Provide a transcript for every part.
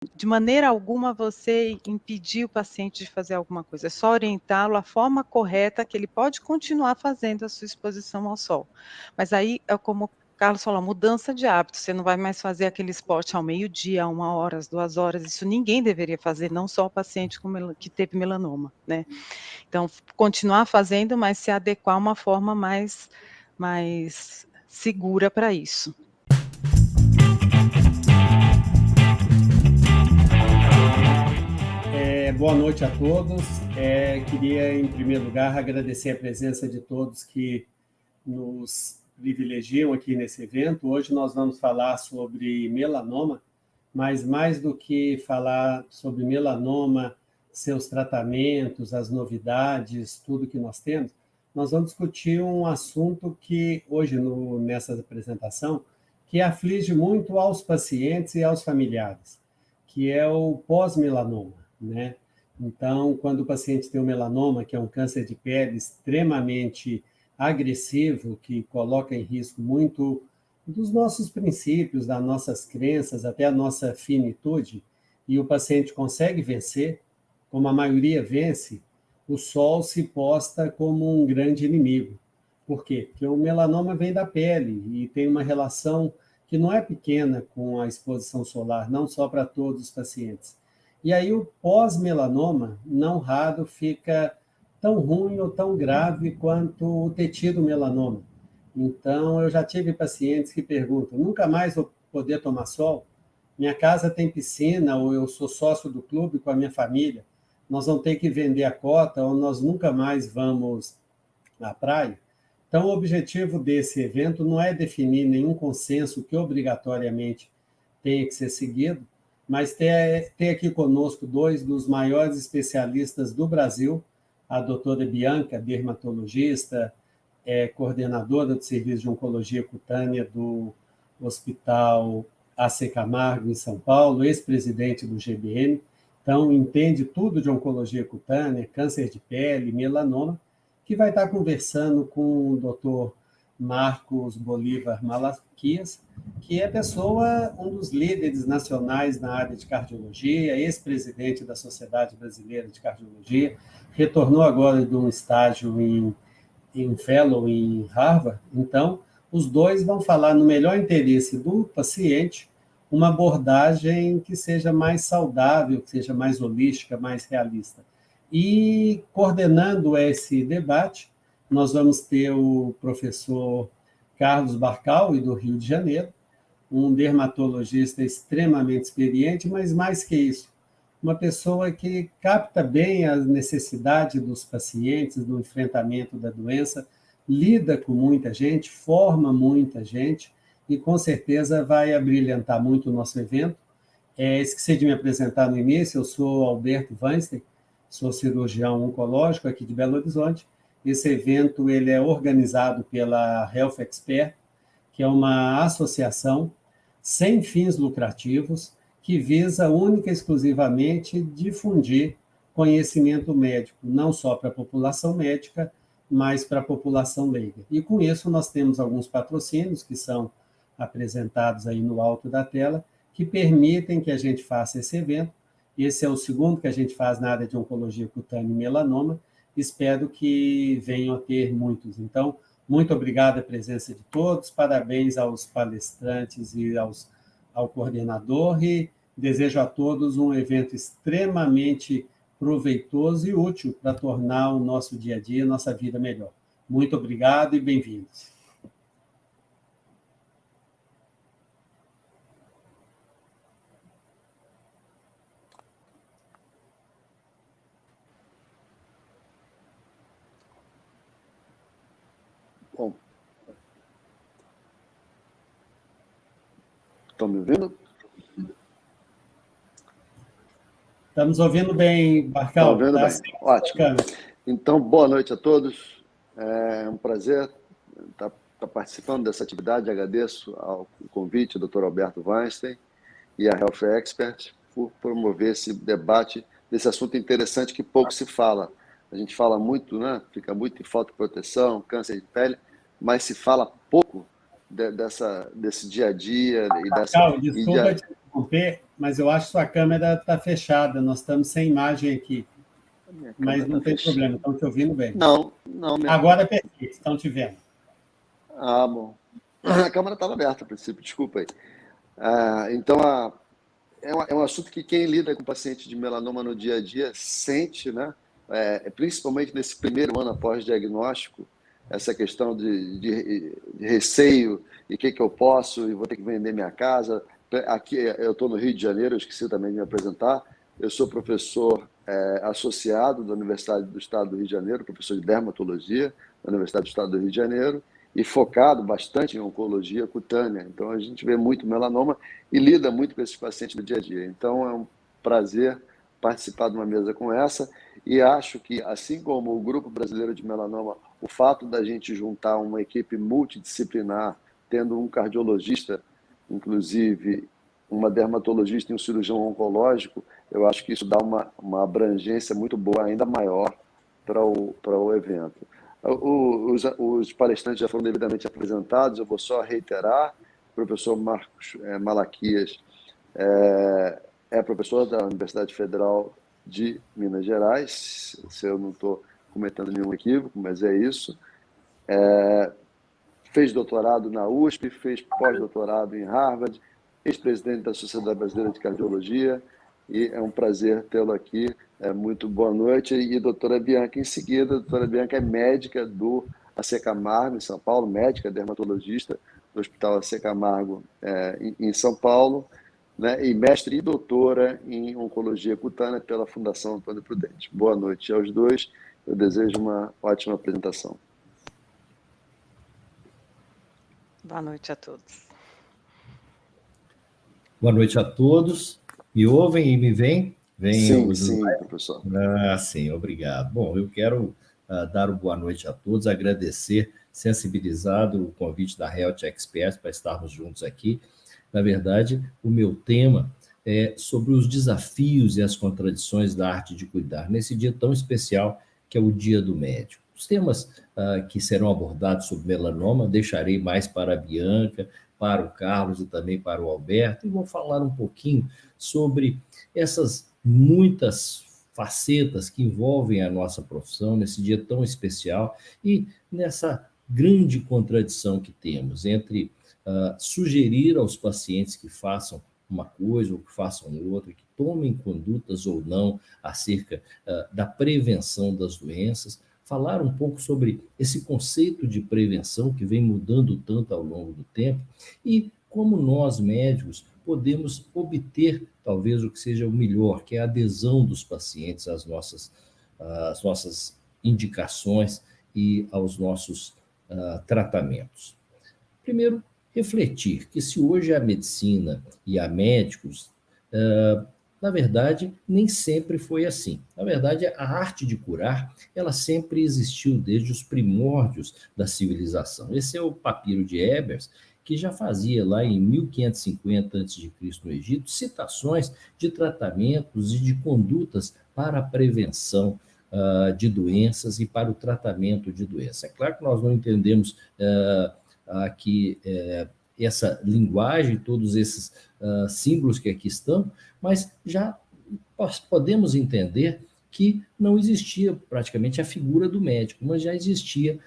de maneira alguma você impedir o paciente de fazer alguma coisa, é só orientá-lo a forma correta que ele pode continuar fazendo a sua exposição ao sol. Mas aí, é como o Carlos falou, mudança de hábito, você não vai mais fazer aquele esporte ao meio-dia, a 1 hora, às 2 horas, isso ninguém deveria fazer, não só o paciente que teve melanoma, né. Então, continuar fazendo, mas se adequar a uma forma mais segura para isso. Boa noite a todos. Queria, em primeiro lugar, agradecer a presença de todos que nos privilegiam aqui nesse evento. Hoje nós vamos falar sobre melanoma, mas mais do que falar sobre melanoma, seus tratamentos, as novidades, tudo que nós temos, nós vamos discutir um assunto que hoje, nessa apresentação, que aflige muito aos pacientes e aos familiares, que é o pós-melanoma, né? Então, quando o paciente tem um melanoma, que é um câncer de pele extremamente agressivo, que coloca em risco muito dos nossos princípios, das nossas crenças, até a nossa finitude, e o paciente consegue vencer, como a maioria vence, o sol se posta como um grande inimigo. Por quê? Porque o melanoma vem da pele e tem uma relação que não é pequena com a exposição solar, não só para todos os pacientes. E aí o pós-melanoma, não raro, fica tão ruim ou tão grave quanto o ter tido melanoma. Então, eu já tive pacientes que perguntam, nunca mais vou poder tomar sol? Minha casa tem piscina, ou eu sou sócio do clube com a minha família, nós vamos ter que vender a cota, ou nós nunca mais vamos à praia? Então, o objetivo desse evento não é definir nenhum consenso que obrigatoriamente tenha que ser seguido, mas ter aqui conosco dois dos maiores especialistas do Brasil, a doutora Bianca, dermatologista, coordenadora do Serviço de Oncologia Cutânea do Hospital AC Camargo, em São Paulo, ex-presidente do GBM, então entende tudo de oncologia cutânea, câncer de pele, melanoma, que vai estar conversando com o doutor Marcos Bolívar Malaquias, que é um dos líderes nacionais na área de cardiologia, ex-presidente da Sociedade Brasileira de Cardiologia, retornou agora de um estágio em fellow em Harvard. Então, os dois vão falar no melhor interesse do paciente, uma abordagem que seja mais saudável, que seja mais holística, mais realista. E, coordenando esse debate, nós vamos ter o professor Carlos Barcal, do Rio de Janeiro, um dermatologista extremamente experiente, mas mais que isso, uma pessoa que capta bem a necessidade dos pacientes, do enfrentamento da doença, lida com muita gente, forma muita gente, e com certeza vai abrilhantar muito o nosso evento. Esqueci de me apresentar no início, eu sou Alberto Weinstein, sou cirurgião oncológico aqui de Belo Horizonte. Esse evento ele é organizado pela Health Expert, que é uma associação sem fins lucrativos, que visa única e exclusivamente difundir conhecimento médico, não só para a população médica, mas para a população leiga. E com isso nós temos alguns patrocínios que são apresentados aí no alto da tela, que permitem que a gente faça esse evento. Esse é o segundo que a gente faz na área de oncologia cutânea e melanoma. Espero que venham a ter muitos. Então, muito obrigado à presença de todos, parabéns aos palestrantes e ao coordenador, e desejo a todos um evento extremamente proveitoso e útil para tornar o nosso dia a dia, nossa vida melhor. Muito obrigado e bem-vindos. Bom, estão me ouvindo? Estamos ouvindo bem, Barcal. Estão ouvindo bem, ótimo. Então, boa noite a todos. É um prazer estar participando dessa atividade. Agradeço ao convite do Dr. Alberto Weinstein e a Health Expert por promover esse debate desse assunto interessante que pouco se fala. A gente fala muito, né? Fica muito em fotoproteção, câncer de pele, mas se fala pouco desse dia a dia. Desculpa te interromper, mas eu acho que sua câmera está fechada, nós estamos sem imagem aqui. Mas não tem problema, estão te ouvindo bem. Não. Agora é perfeito, estão te vendo. Ah, bom. A câmera estava aberta a princípio, desculpa aí. Então, é um assunto que quem lida com paciente de melanoma no dia a dia sente, né? Principalmente nesse primeiro ano após diagnóstico, essa questão de receio, e o que eu posso, e vou ter que vender minha casa. Aqui, eu estou no Rio de Janeiro, eu esqueci também de me apresentar. Eu sou professor associado da Universidade do Estado do Rio de Janeiro, professor de dermatologia da Universidade do Estado do Rio de Janeiro, e focado bastante em oncologia cutânea. Então, a gente vê muito melanoma e lida muito com esses pacientes no dia a dia. Então, é um prazer participar de uma mesa com essa, e acho que, assim como o Grupo Brasileiro de Melanoma, o fato da gente juntar uma equipe multidisciplinar, tendo um cardiologista, inclusive uma dermatologista e um cirurgião oncológico, eu acho que isso dá uma abrangência muito boa, ainda maior, para o evento. Os palestrantes já foram devidamente apresentados, eu vou só reiterar. O professor Marcos Malaquias é professor da Universidade Federal de Minas Gerais, se eu não estou cometendo nenhum equívoco, mas é isso. Fez doutorado na USP, fez pós-doutorado em Harvard, ex-presidente da Sociedade Brasileira de Cardiologia, e é um prazer tê-lo aqui. Muito boa noite. E a doutora Bianca, em seguida. A doutora Bianca é médica do AC Camargo, em São Paulo, médica dermatologista do Hospital AC Camargo, em São Paulo, né, e mestre e doutora em oncologia cutânea pela Fundação Antônio Prudente. Boa noite aos dois. Eu desejo uma ótima apresentação. Boa noite a todos. Boa noite a todos. Me ouvem e me veem? Sim, professor. Sim, obrigado. Bom, eu quero dar uma boa noite a todos, agradecer, sensibilizado o convite da Health Experts para estarmos juntos aqui. Na verdade, o meu tema é sobre os desafios e as contradições da arte de cuidar, nesse dia tão especial que é o Dia do Médico. Os temas que serão abordados sobre melanoma deixarei mais para a Bianca, para o Carlos e também para o Alberto, e vou falar um pouquinho sobre essas muitas facetas que envolvem a nossa profissão nesse dia tão especial e nessa grande contradição que temos entre sugerir aos pacientes que façam uma coisa ou que façam outra, que tomem condutas ou não acerca da prevenção das doenças, falar um pouco sobre esse conceito de prevenção que vem mudando tanto ao longo do tempo e como nós, médicos, podemos obter talvez o que seja o melhor, que é a adesão dos pacientes às nossas indicações e aos nossos tratamentos. Primeiro, refletir que se hoje a medicina e há médicos, na verdade, nem sempre foi assim. Na verdade, a arte de curar, ela sempre existiu desde os primórdios da civilização. Esse é o papiro de Ebers, que já fazia lá em 1550 a.C. no Egito, citações de tratamentos e de condutas para a prevenção de doenças e para o tratamento de doenças. É claro que nós não entendemos que essa linguagem, todos esses símbolos que aqui estão, mas já podemos entender que não existia praticamente a figura do médico, mas já existia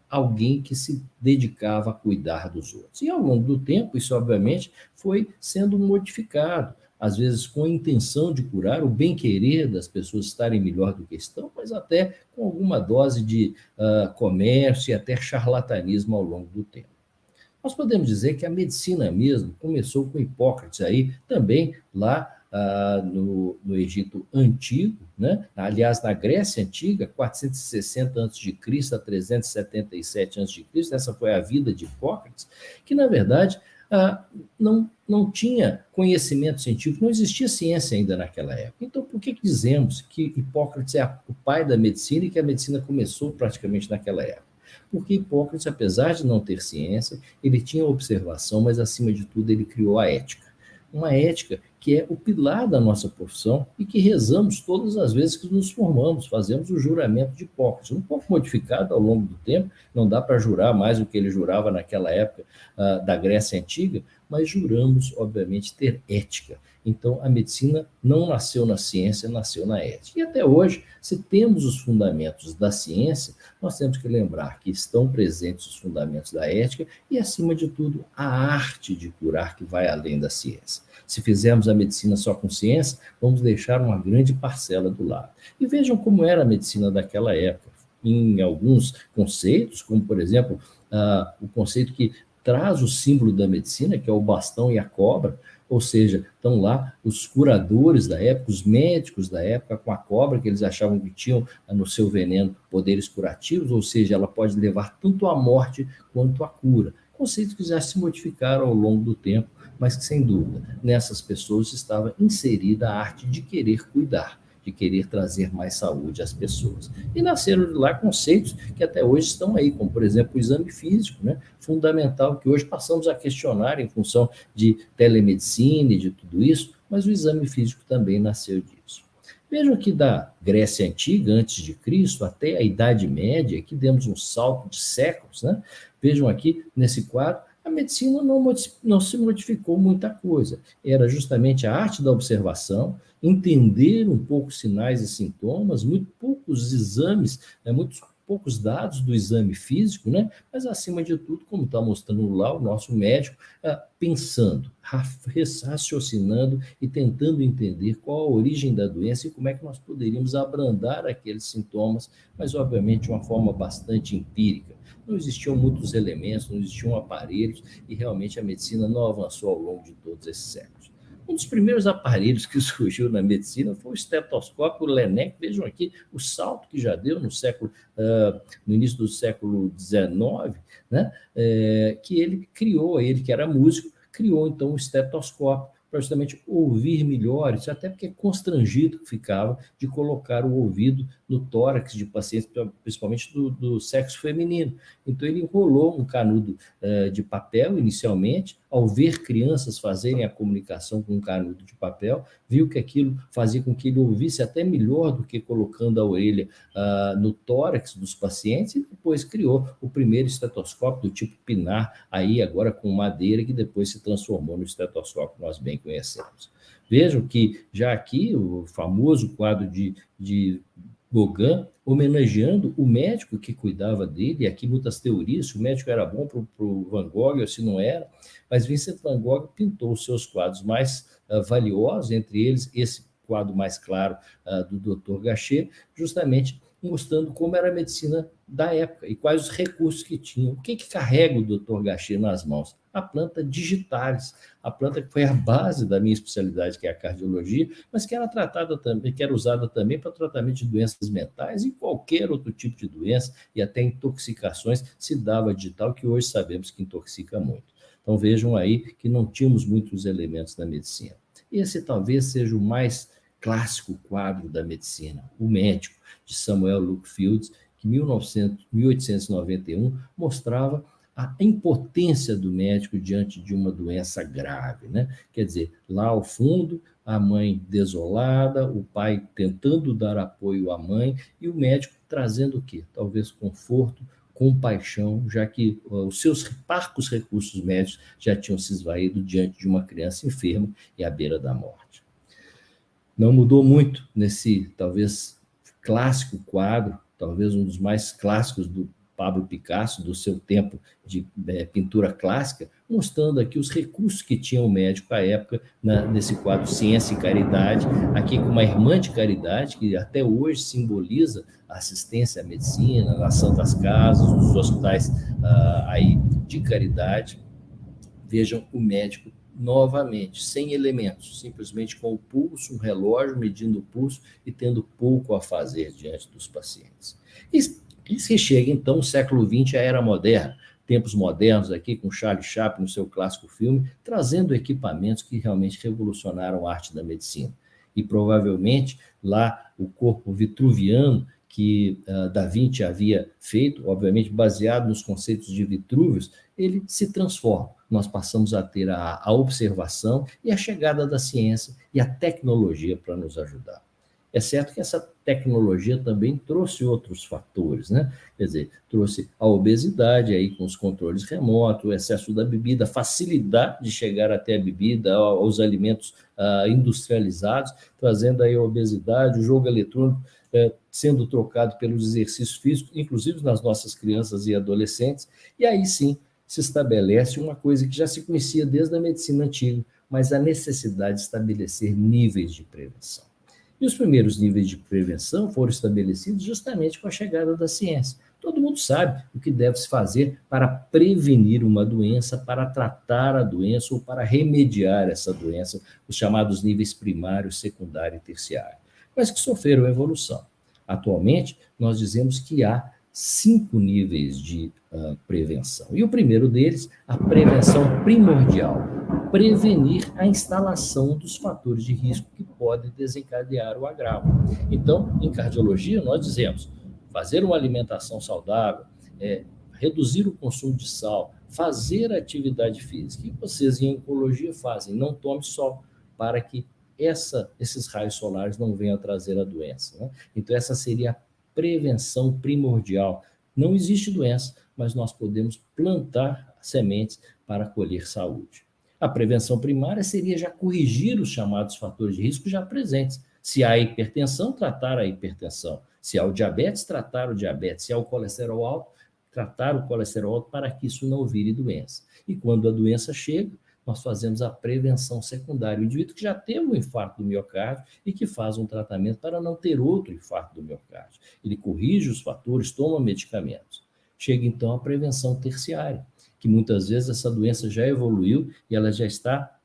alguém que se dedicava a cuidar dos outros. E ao longo do tempo, isso obviamente foi sendo modificado, às vezes com a intenção de curar, o bem-querer das pessoas estarem melhor do que estão, mas até com alguma dose de comércio e até charlatanismo ao longo do tempo. Nós podemos dizer que a medicina mesmo começou com Hipócrates aí, também lá no Egito Antigo, né? Aliás, na Grécia Antiga, 460 a.C. a 377 a.C., essa foi a vida de Hipócrates, que, na verdade, não tinha conhecimento científico, não existia ciência ainda naquela época. Então, por que dizemos que Hipócrates é o pai da medicina e que a medicina começou praticamente naquela época? Porque Hipócrates, apesar de não ter ciência, ele tinha observação, mas, acima de tudo, ele criou a ética. Uma ética que é o pilar da nossa profissão e que rezamos todas as vezes que nos formamos, fazemos o juramento de Hipócrates, um pouco modificado ao longo do tempo, não dá para jurar mais o que ele jurava naquela época da Grécia Antiga, mas juramos, obviamente, ter ética. Então, a medicina não nasceu na ciência, nasceu na ética. E até hoje, se temos os fundamentos da ciência, nós temos que lembrar que estão presentes os fundamentos da ética e, acima de tudo, a arte de curar que vai além da ciência. Se fizermos a medicina só com ciência, vamos deixar uma grande parcela do lado. E vejam como era a medicina daquela época. Em alguns conceitos, como, por exemplo, o conceito que traz o símbolo da medicina, que é o bastão e a cobra, ou seja, estão lá os curadores da época, os médicos da época com a cobra, que eles achavam que tinham no seu veneno poderes curativos, ou seja, ela pode levar tanto à morte quanto à cura. Conceitos que já se modificaram ao longo do tempo, mas que, sem dúvida, nessas pessoas estava inserida a arte de querer cuidar, de querer trazer mais saúde às pessoas. E nasceram de lá conceitos que até hoje estão aí, como, por exemplo, o exame físico, né? Fundamental, que hoje passamos a questionar em função de telemedicina e de tudo isso, mas o exame físico também nasceu disso. Vejam que da Grécia Antiga, antes de Cristo, até a Idade Média, aqui demos um salto de séculos, né? Vejam aqui, nesse quadro, a medicina não se modificou muita coisa. Era justamente a arte da observação, entender um pouco sinais e sintomas, muito poucos exames, muitos poucos dados do exame físico, né? Mas, acima de tudo, como está mostrando lá o nosso médico, pensando, raciocinando e tentando entender qual a origem da doença e como é que nós poderíamos abrandar aqueles sintomas, mas, obviamente, de uma forma bastante empírica. Não existiam muitos elementos, não existiam aparelhos, e realmente a medicina não avançou ao longo de todos esses séculos. Um dos primeiros aparelhos que surgiu na medicina foi o estetoscópio Laennec. Vejam aqui o salto que já deu no início do século XIX, né? Que ele criou, ele que era músico, criou então o estetoscópio para justamente ouvir melhor, isso até porque constrangido que ficava de colocar o ouvido no tórax de pacientes, principalmente do sexo feminino. Então, ele enrolou um canudo de papel, inicialmente, ao ver crianças fazerem a comunicação com um canudo de papel, viu que aquilo fazia com que ele ouvisse até melhor do que colocando a orelha no tórax dos pacientes, e depois criou o primeiro estetoscópio do tipo Pinar, aí agora com madeira, que depois se transformou no estetoscópio que nós bem conhecemos. Vejam que já aqui o famoso quadro de Gauguin, homenageando o médico que cuidava dele, e aqui muitas teorias, se o médico era bom para o Van Gogh ou se não era, mas Vincent Van Gogh pintou os seus quadros mais valiosos, entre eles esse quadro mais claro do Dr. Gachet, justamente mostrando como era a medicina da época e quais os recursos que tinha. O que carrega o Dr. Gachet nas mãos? A planta digitalis, a planta que foi a base da minha especialidade, que é a cardiologia, mas que era tratada também, que era usada também para tratamento de doenças mentais e qualquer outro tipo de doença, e até intoxicações se dava digital, que hoje sabemos que intoxica muito. Então vejam aí que não tínhamos muitos elementos da medicina. Esse talvez seja o mais clássico quadro da medicina, o médico, de Samuel Luke Fields, que em 1891 mostrava a impotência do médico diante de uma doença grave, né? Quer dizer, lá ao fundo, a mãe desolada, o pai tentando dar apoio à mãe e o médico trazendo o quê? Talvez conforto, compaixão, já que os seus parcos recursos médicos já tinham se esvaído diante de uma criança enferma e à beira da morte. Não mudou muito nesse, talvez, clássico quadro, talvez um dos mais clássicos do Pablo Picasso, do seu tempo de pintura clássica, mostrando aqui os recursos que tinha o médico à época, nesse quadro Ciência e Caridade, aqui com uma irmã de caridade, que até hoje simboliza a assistência à medicina, nas santas casas, nos hospitais aí de caridade. Vejam o médico novamente, sem elementos, simplesmente com o pulso, um relógio medindo o pulso e tendo pouco a fazer diante dos pacientes. E se chega, então, o século XX, a era moderna, tempos modernos aqui, com Charlie Chaplin no seu clássico filme, trazendo equipamentos que realmente revolucionaram a arte da medicina. E, provavelmente, lá, o corpo vitruviano que Da Vinci havia feito, obviamente baseado nos conceitos de Vitruvius, ele se transforma. Nós passamos a ter a observação e a chegada da ciência e a tecnologia para nos ajudar. É certo que essa tecnologia também trouxe outros fatores, né? Quer dizer, trouxe a obesidade aí com os controles remotos, o excesso da bebida, a facilidade de chegar até a bebida, aos alimentos industrializados, trazendo aí a obesidade, o jogo eletrônico sendo trocado pelos exercícios físicos, inclusive nas nossas crianças e adolescentes, e aí sim se estabelece uma coisa que já se conhecia desde a medicina antiga, mas a necessidade de estabelecer níveis de prevenção. E os primeiros níveis de prevenção foram estabelecidos justamente com a chegada da ciência. Todo mundo sabe o que deve se fazer para prevenir uma doença, para tratar a doença ou para remediar essa doença, os chamados níveis primário, secundário e terciário, mas que sofreram evolução. Atualmente, nós dizemos que há 5 níveis de prevenção. E o primeiro deles, a prevenção primordial. Prevenir a instalação dos fatores de risco que podem desencadear o agravo. Então, em cardiologia, nós dizemos fazer uma alimentação saudável, reduzir o consumo de sal, fazer atividade física. E vocês em oncologia fazem, não tome sol, para que esses raios solares não venham a trazer a doença, né? Então, essa seria a prevenção primordial. Não existe doença, mas nós podemos plantar sementes para colher saúde. A prevenção primária seria já corrigir os chamados fatores de risco já presentes. Se há hipertensão, tratar a hipertensão. Se há o diabetes, tratar o diabetes. Se há o colesterol alto, tratar o colesterol alto para que isso não vire doença. E quando a doença chega, nós fazemos a prevenção secundária. O indivíduo que já teve um infarto do miocárdio e que faz um tratamento para não ter outro infarto do miocárdio. Ele corrige os fatores, toma medicamentos. Chega então a prevenção terciária, que muitas vezes essa doença já evoluiu e ela já está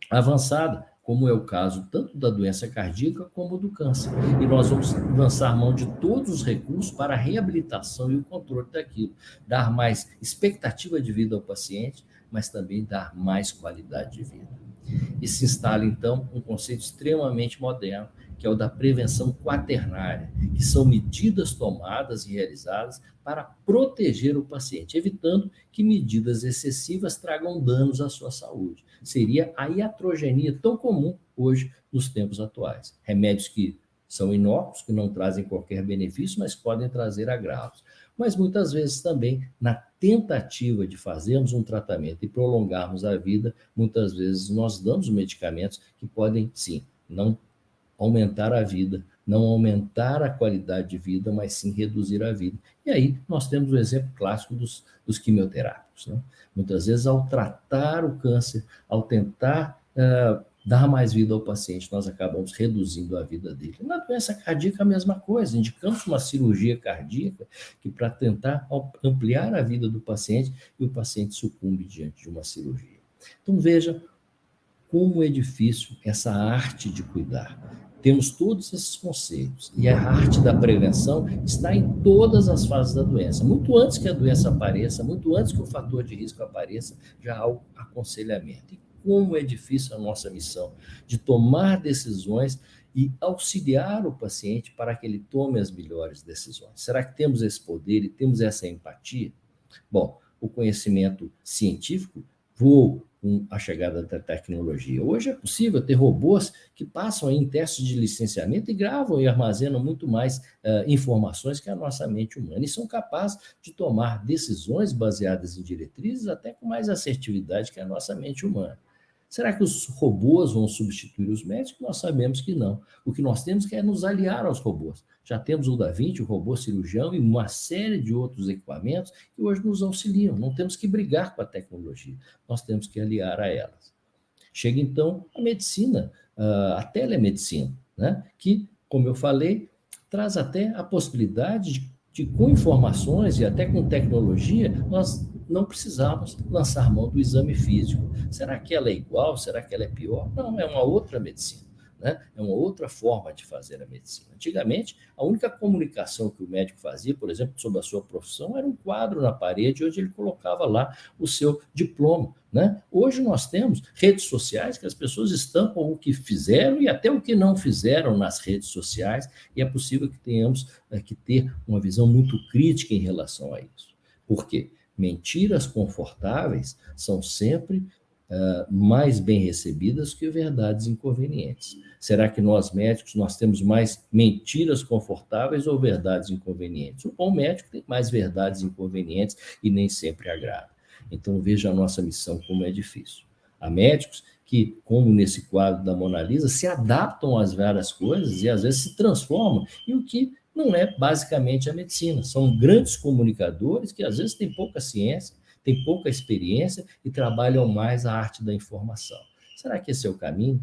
avançada, como é o caso tanto da doença cardíaca como do câncer. E nós vamos lançar mão de todos os recursos para a reabilitação e o controle daquilo, dar mais expectativa de vida ao paciente, mas também dar mais qualidade de vida. E se instala, então, um conceito extremamente moderno, que é o da prevenção quaternária, que são medidas tomadas e realizadas para proteger o paciente, evitando que medidas excessivas tragam danos à sua saúde. Seria a iatrogenia tão comum hoje nos tempos atuais. Remédios que são inócuos, que não trazem qualquer benefício, mas podem trazer agravos. Mas muitas vezes também, na tentativa de fazermos um tratamento e prolongarmos a vida, muitas vezes nós damos medicamentos que podem, sim, não aumentar a vida, não aumentar a qualidade de vida, mas sim reduzir a vida. E aí nós temos o exemplo clássico dos quimioterápicos, né? Muitas vezes, ao tratar o câncer, ao tentar dar mais vida ao paciente, nós acabamos reduzindo a vida dele. Na doença cardíaca, a mesma coisa, indicamos uma cirurgia cardíaca que para tentar ampliar a vida do paciente e o paciente sucumbe diante de uma cirurgia. Então, veja como é difícil essa arte de cuidar. Temos todos esses conceitos e a arte da prevenção está em todas as fases da doença. Muito antes que a doença apareça, muito antes que o fator de risco apareça, já há o aconselhamento. E como é difícil a nossa missão de tomar decisões e auxiliar o paciente para que ele tome as melhores decisões. Será que temos esse poder e temos essa empatia? Bom, o conhecimento científico voou com a chegada da tecnologia. Hoje é possível ter robôs que passam em testes de licenciamento e gravam e armazenam muito mais informações que a nossa mente humana e são capazes de tomar decisões baseadas em diretrizes até com mais assertividade que a nossa mente humana. Será que os robôs vão substituir os médicos? Nós sabemos que não. O que nós temos que é nos aliar aos robôs. Já temos o Da Vinci, o robô cirurgião e uma série de outros equipamentos que hoje nos auxiliam. Não temos que brigar com a tecnologia, nós temos que aliar a elas. Chega então a medicina, a telemedicina, né? Que, como eu falei, traz até a possibilidade de com informações e até com tecnologia, nós não precisamos lançar mão do exame físico. Será que ela é igual? Será que ela é pior? Não, é uma outra medicina, né? É uma outra forma de fazer a medicina. Antigamente, a única comunicação que o médico fazia, por exemplo, sobre a sua profissão, era um quadro na parede onde ele colocava lá o seu diploma, né? Hoje nós temos redes sociais que as pessoas estampam o que fizeram e até o que não fizeram nas redes sociais, e é possível que tenhamos que ter uma visão muito crítica em relação a isso. Por quê? Mentiras confortáveis são sempre mais bem recebidas que verdades inconvenientes? Será que nós médicos nós temos mais mentiras confortáveis ou verdades inconvenientes? O bom médico tem mais verdades inconvenientes e nem sempre agrada. Então veja a nossa missão como é difícil. Há médicos que, como nesse quadro da Mona Lisa, se adaptam às várias coisas e às vezes se transformam em o que não é basicamente a medicina. São grandes comunicadores que às vezes têm pouca ciência, têm pouca experiência e trabalham mais a arte da informação. Será que esse é o caminho?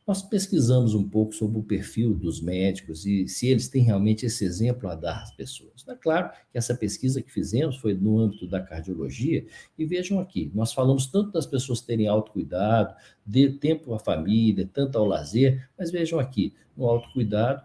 Nós pesquisamos um pouco sobre o perfil dos médicos e se eles têm realmente esse exemplo a dar às pessoas. É claro que essa pesquisa que fizemos foi no âmbito da cardiologia e vejam aqui, nós falamos tanto das pessoas terem autocuidado, de tempo à família, tanto ao lazer, mas vejam aqui, no autocuidado,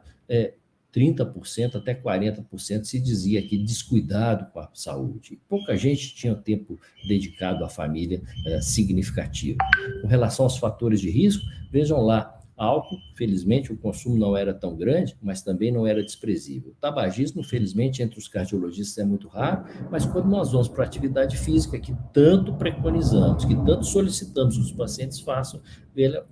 30% até 40% se dizia aqui descuidado com a saúde. Pouca gente tinha tempo dedicado à família significativo. Com relação aos fatores de risco, vejam lá, álcool, felizmente o consumo não era tão grande, mas também não era desprezível. O tabagismo, felizmente, entre os cardiologistas é muito raro, mas quando nós vamos para a atividade física, que tanto preconizamos, que tanto solicitamos que os pacientes façam,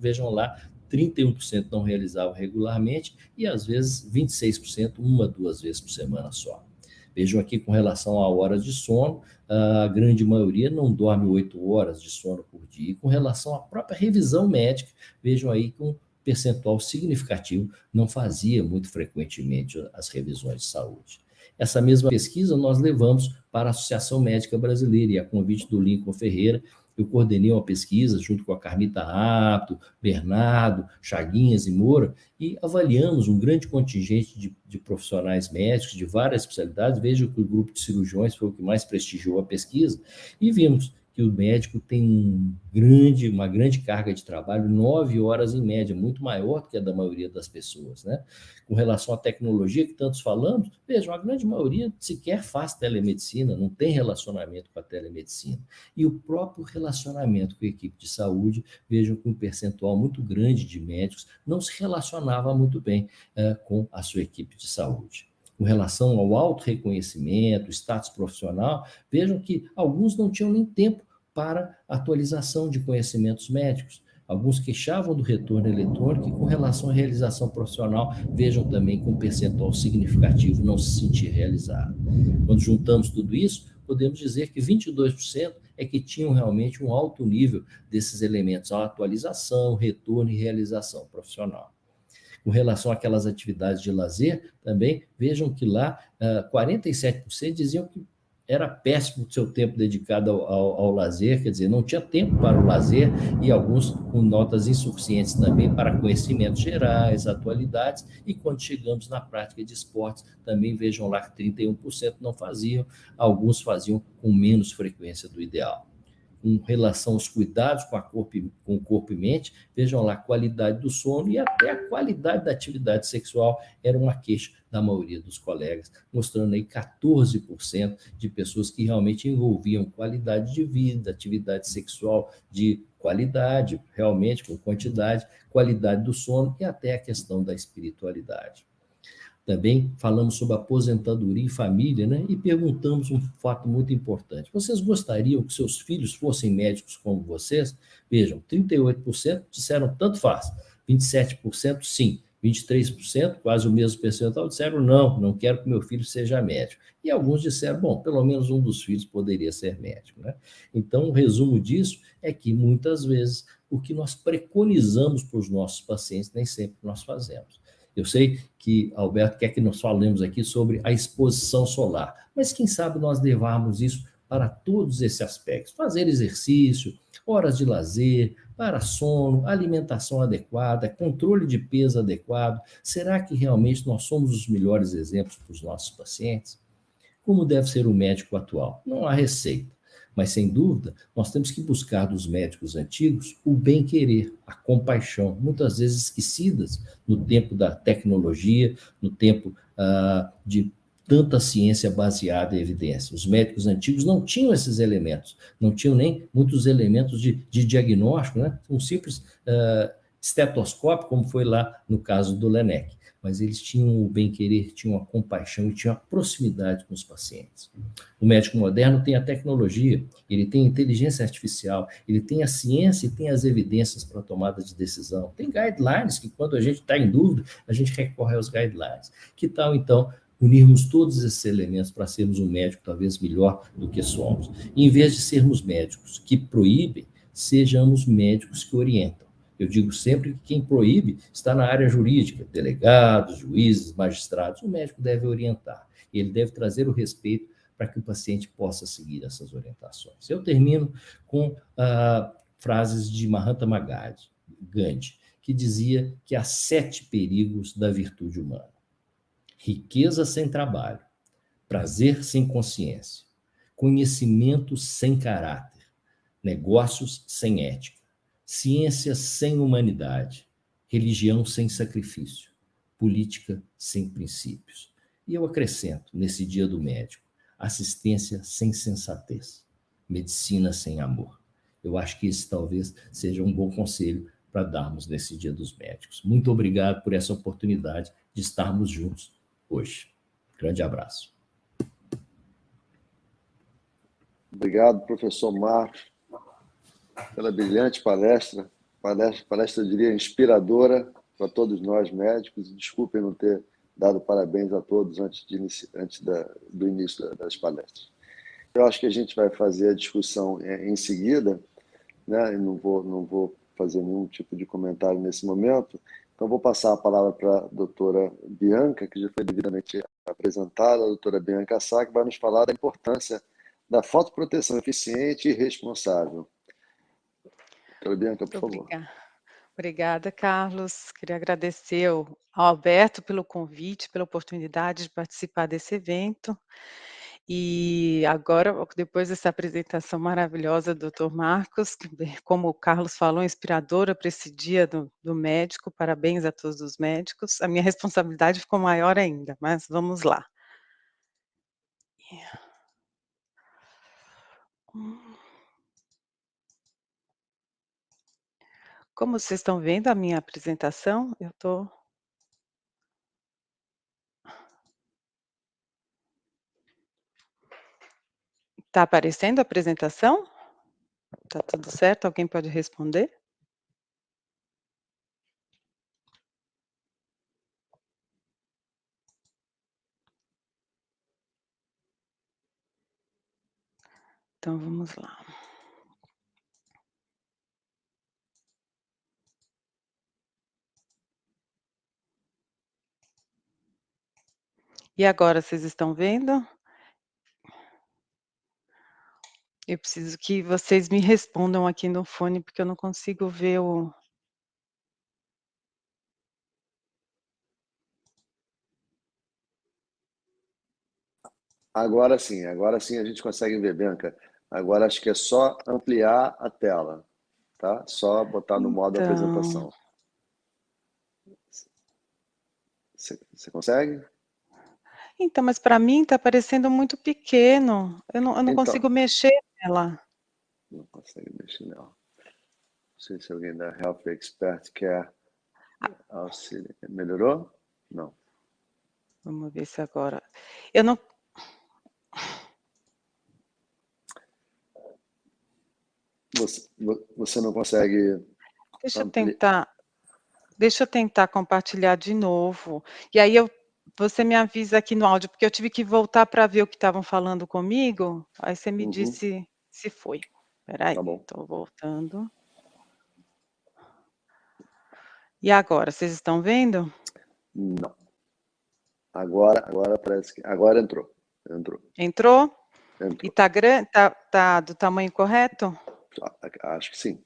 vejam lá, 31% não realizavam regularmente e, às vezes, 26%, 1-2 vezes por semana só. Vejam aqui com relação a horas de sono, a grande maioria não dorme 8 horas de sono por dia. E com relação à própria revisão médica, vejam aí que um percentual significativo não fazia muito frequentemente as revisões de saúde. Essa mesma pesquisa nós levamos para a Associação Médica Brasileira e a convite do Lincoln Ferreira. Eu coordenei uma pesquisa junto com a Carmita Apto, Bernardo, Chaguinhas e Moura e avaliamos um grande contingente de profissionais médicos de várias especialidades. Veja que o grupo de cirurgiões foi o que mais prestigiou a pesquisa e vimos que o médico tem uma grande carga de trabalho, 9 horas em média, muito maior do que a da maioria das pessoas, né? Com relação à tecnologia que tantos falamos, vejam, a grande maioria sequer faz telemedicina, não tem relacionamento com a telemedicina. E o próprio relacionamento com a equipe de saúde, vejam que um percentual muito grande de médicos não se relacionava muito bem com a sua equipe de saúde. Com relação ao auto-reconhecimento, status profissional, vejam que alguns não tinham nem tempo para atualização de conhecimentos médicos. Alguns queixavam do retorno eletrônico e com relação à realização profissional, vejam também que um percentual significativo não se sentia realizado. Quando juntamos tudo isso, podemos dizer que 22% é que tinham realmente um alto nível desses elementos, a atualização, retorno e realização profissional. Com relação àquelas atividades de lazer, também vejam que lá 47% diziam que era péssimo o seu tempo dedicado ao lazer, quer dizer, não tinha tempo para o lazer e alguns com notas insuficientes também para conhecimentos gerais, atualidades, e quando chegamos na prática de esportes, também vejam lá que 31% não faziam, alguns faziam com menos frequência do ideal. Com relação aos cuidados com o corpo e mente, vejam lá a qualidade do sono e até a qualidade da atividade sexual era uma queixa da maioria dos colegas, mostrando aí 14% de pessoas que realmente envolviam qualidade de vida, atividade sexual de qualidade, realmente com quantidade, qualidade do sono e até a questão da espiritualidade. Também falamos sobre aposentadoria e família, né? E perguntamos um fato muito importante. Vocês gostariam que seus filhos fossem médicos como vocês? Vejam, 38% disseram tanto faz, 27% sim, 23%, quase o mesmo percentual, disseram não quero que meu filho seja médico. E alguns disseram, bom, pelo menos um dos filhos poderia ser médico, né? Então, o resumo disso é que, muitas vezes, o que nós preconizamos para os nossos pacientes, nem sempre nós fazemos. Eu sei que Alberto quer que nós falemos aqui sobre a exposição solar, mas quem sabe nós levarmos isso para todos esses aspectos. Fazer exercício, horas de lazer, para sono, alimentação adequada, controle de peso adequado. Será que realmente nós somos os melhores exemplos para os nossos pacientes? Como deve ser o médico atual? Não há receita. Mas, sem dúvida, nós temos que buscar dos médicos antigos o bem-querer, a compaixão, muitas vezes esquecidas no tempo da tecnologia, no tempo de tanta ciência baseada em evidência. Os médicos antigos não tinham esses elementos, não tinham nem muitos elementos de diagnóstico, né? Um simples estetoscópio, como foi lá no caso do Laennec, mas eles tinham o bem-querer, tinham a compaixão e tinham a proximidade com os pacientes. O médico moderno tem a tecnologia, ele tem a inteligência artificial, ele tem a ciência e tem as evidências para a tomada de decisão. Tem guidelines que, quando a gente está em dúvida, a gente recorre aos guidelines. Que tal, então, unirmos todos esses elementos para sermos um médico talvez melhor do que somos? E, em vez de sermos médicos que proíbem, sejamos médicos que orientam. Eu digo sempre que quem proíbe está na área jurídica, delegados, juízes, magistrados. O médico deve orientar, ele deve trazer o respeito para que o paciente possa seguir essas orientações. Eu termino com frases de Mahatma Gandhi, que dizia que há 7 perigos da virtude humana: riqueza sem trabalho, prazer sem consciência, conhecimento sem caráter, negócios sem ética, ciência sem humanidade, religião sem sacrifício, política sem princípios. E eu acrescento, nesse dia do médico, assistência sem sensatez, medicina sem amor. Eu acho que esse talvez seja um bom conselho para darmos nesse dia dos médicos. Muito obrigado por essa oportunidade de estarmos juntos hoje. Grande abraço. Obrigado, professor Marcos, pela brilhante palestra, eu diria, inspiradora para todos nós médicos. Desculpem não ter dado parabéns a todos antes do início das palestras. Eu acho que a gente vai fazer a discussão em seguida, né? Eu não vou fazer nenhum tipo de comentário nesse momento, então vou passar a palavra para a doutora Bianca, que já foi devidamente apresentada. A doutora Bianca Sá, que vai nos falar da importância da fotoproteção eficiente e responsável. Doutora Bianca, por favor. Obrigada, Carlos. Queria agradecer ao Alberto pelo convite, pela oportunidade de participar desse evento. E agora, depois dessa apresentação maravilhosa do Dr. Marcos, como o Carlos falou, inspiradora para esse dia do médico, parabéns a todos os médicos. A minha responsabilidade ficou maior ainda, mas vamos lá. Como vocês estão vendo a minha apresentação, eu estou... Está aparecendo a apresentação? Está tudo certo? Alguém pode responder? Então, vamos lá. E agora, vocês estão vendo? Eu preciso que vocês me respondam aqui no fone, porque eu não consigo ver o... Agora sim a gente consegue ver, Bianca. Agora acho que é só ampliar a tela, tá? Só botar no modo apresentação. Você consegue? Então, mas para mim está parecendo muito pequeno. Eu não Então, consigo mexer nela. Não consegue mexer nela. Não sei se alguém da Health Expert quer auxílio. Melhorou? Não. Vamos ver se agora... Eu não... Você não consegue... Deixa eu tentar compartilhar de novo. E aí você me avisa aqui no áudio, porque eu tive que voltar para ver o que estavam falando comigo. Aí você me disse se foi. Espera aí, Tá bom. estou voltando. E agora, vocês estão vendo? Não. Agora parece que... Agora entrou. Entrou? E tá do tamanho correto? Acho que sim.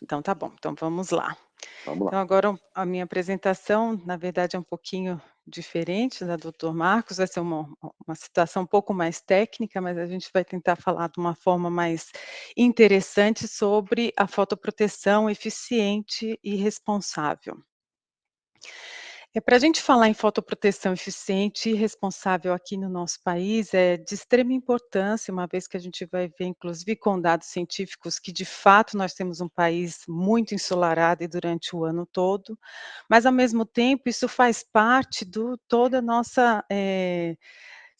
Então tá bom, então vamos lá. Vamos lá. Então agora a minha apresentação, na verdade, é um pouquinho diferente da do Dr. Marcos, vai ser uma situação um pouco mais técnica, mas a gente vai tentar falar de uma forma mais interessante sobre a fotoproteção eficiente e responsável. Para a gente falar em fotoproteção eficiente e responsável aqui no nosso país, é de extrema importância, uma vez que a gente vai ver, inclusive com dados científicos, que de fato nós temos um país muito ensolarado e durante o ano todo, mas ao mesmo tempo isso faz parte do toda a nossa,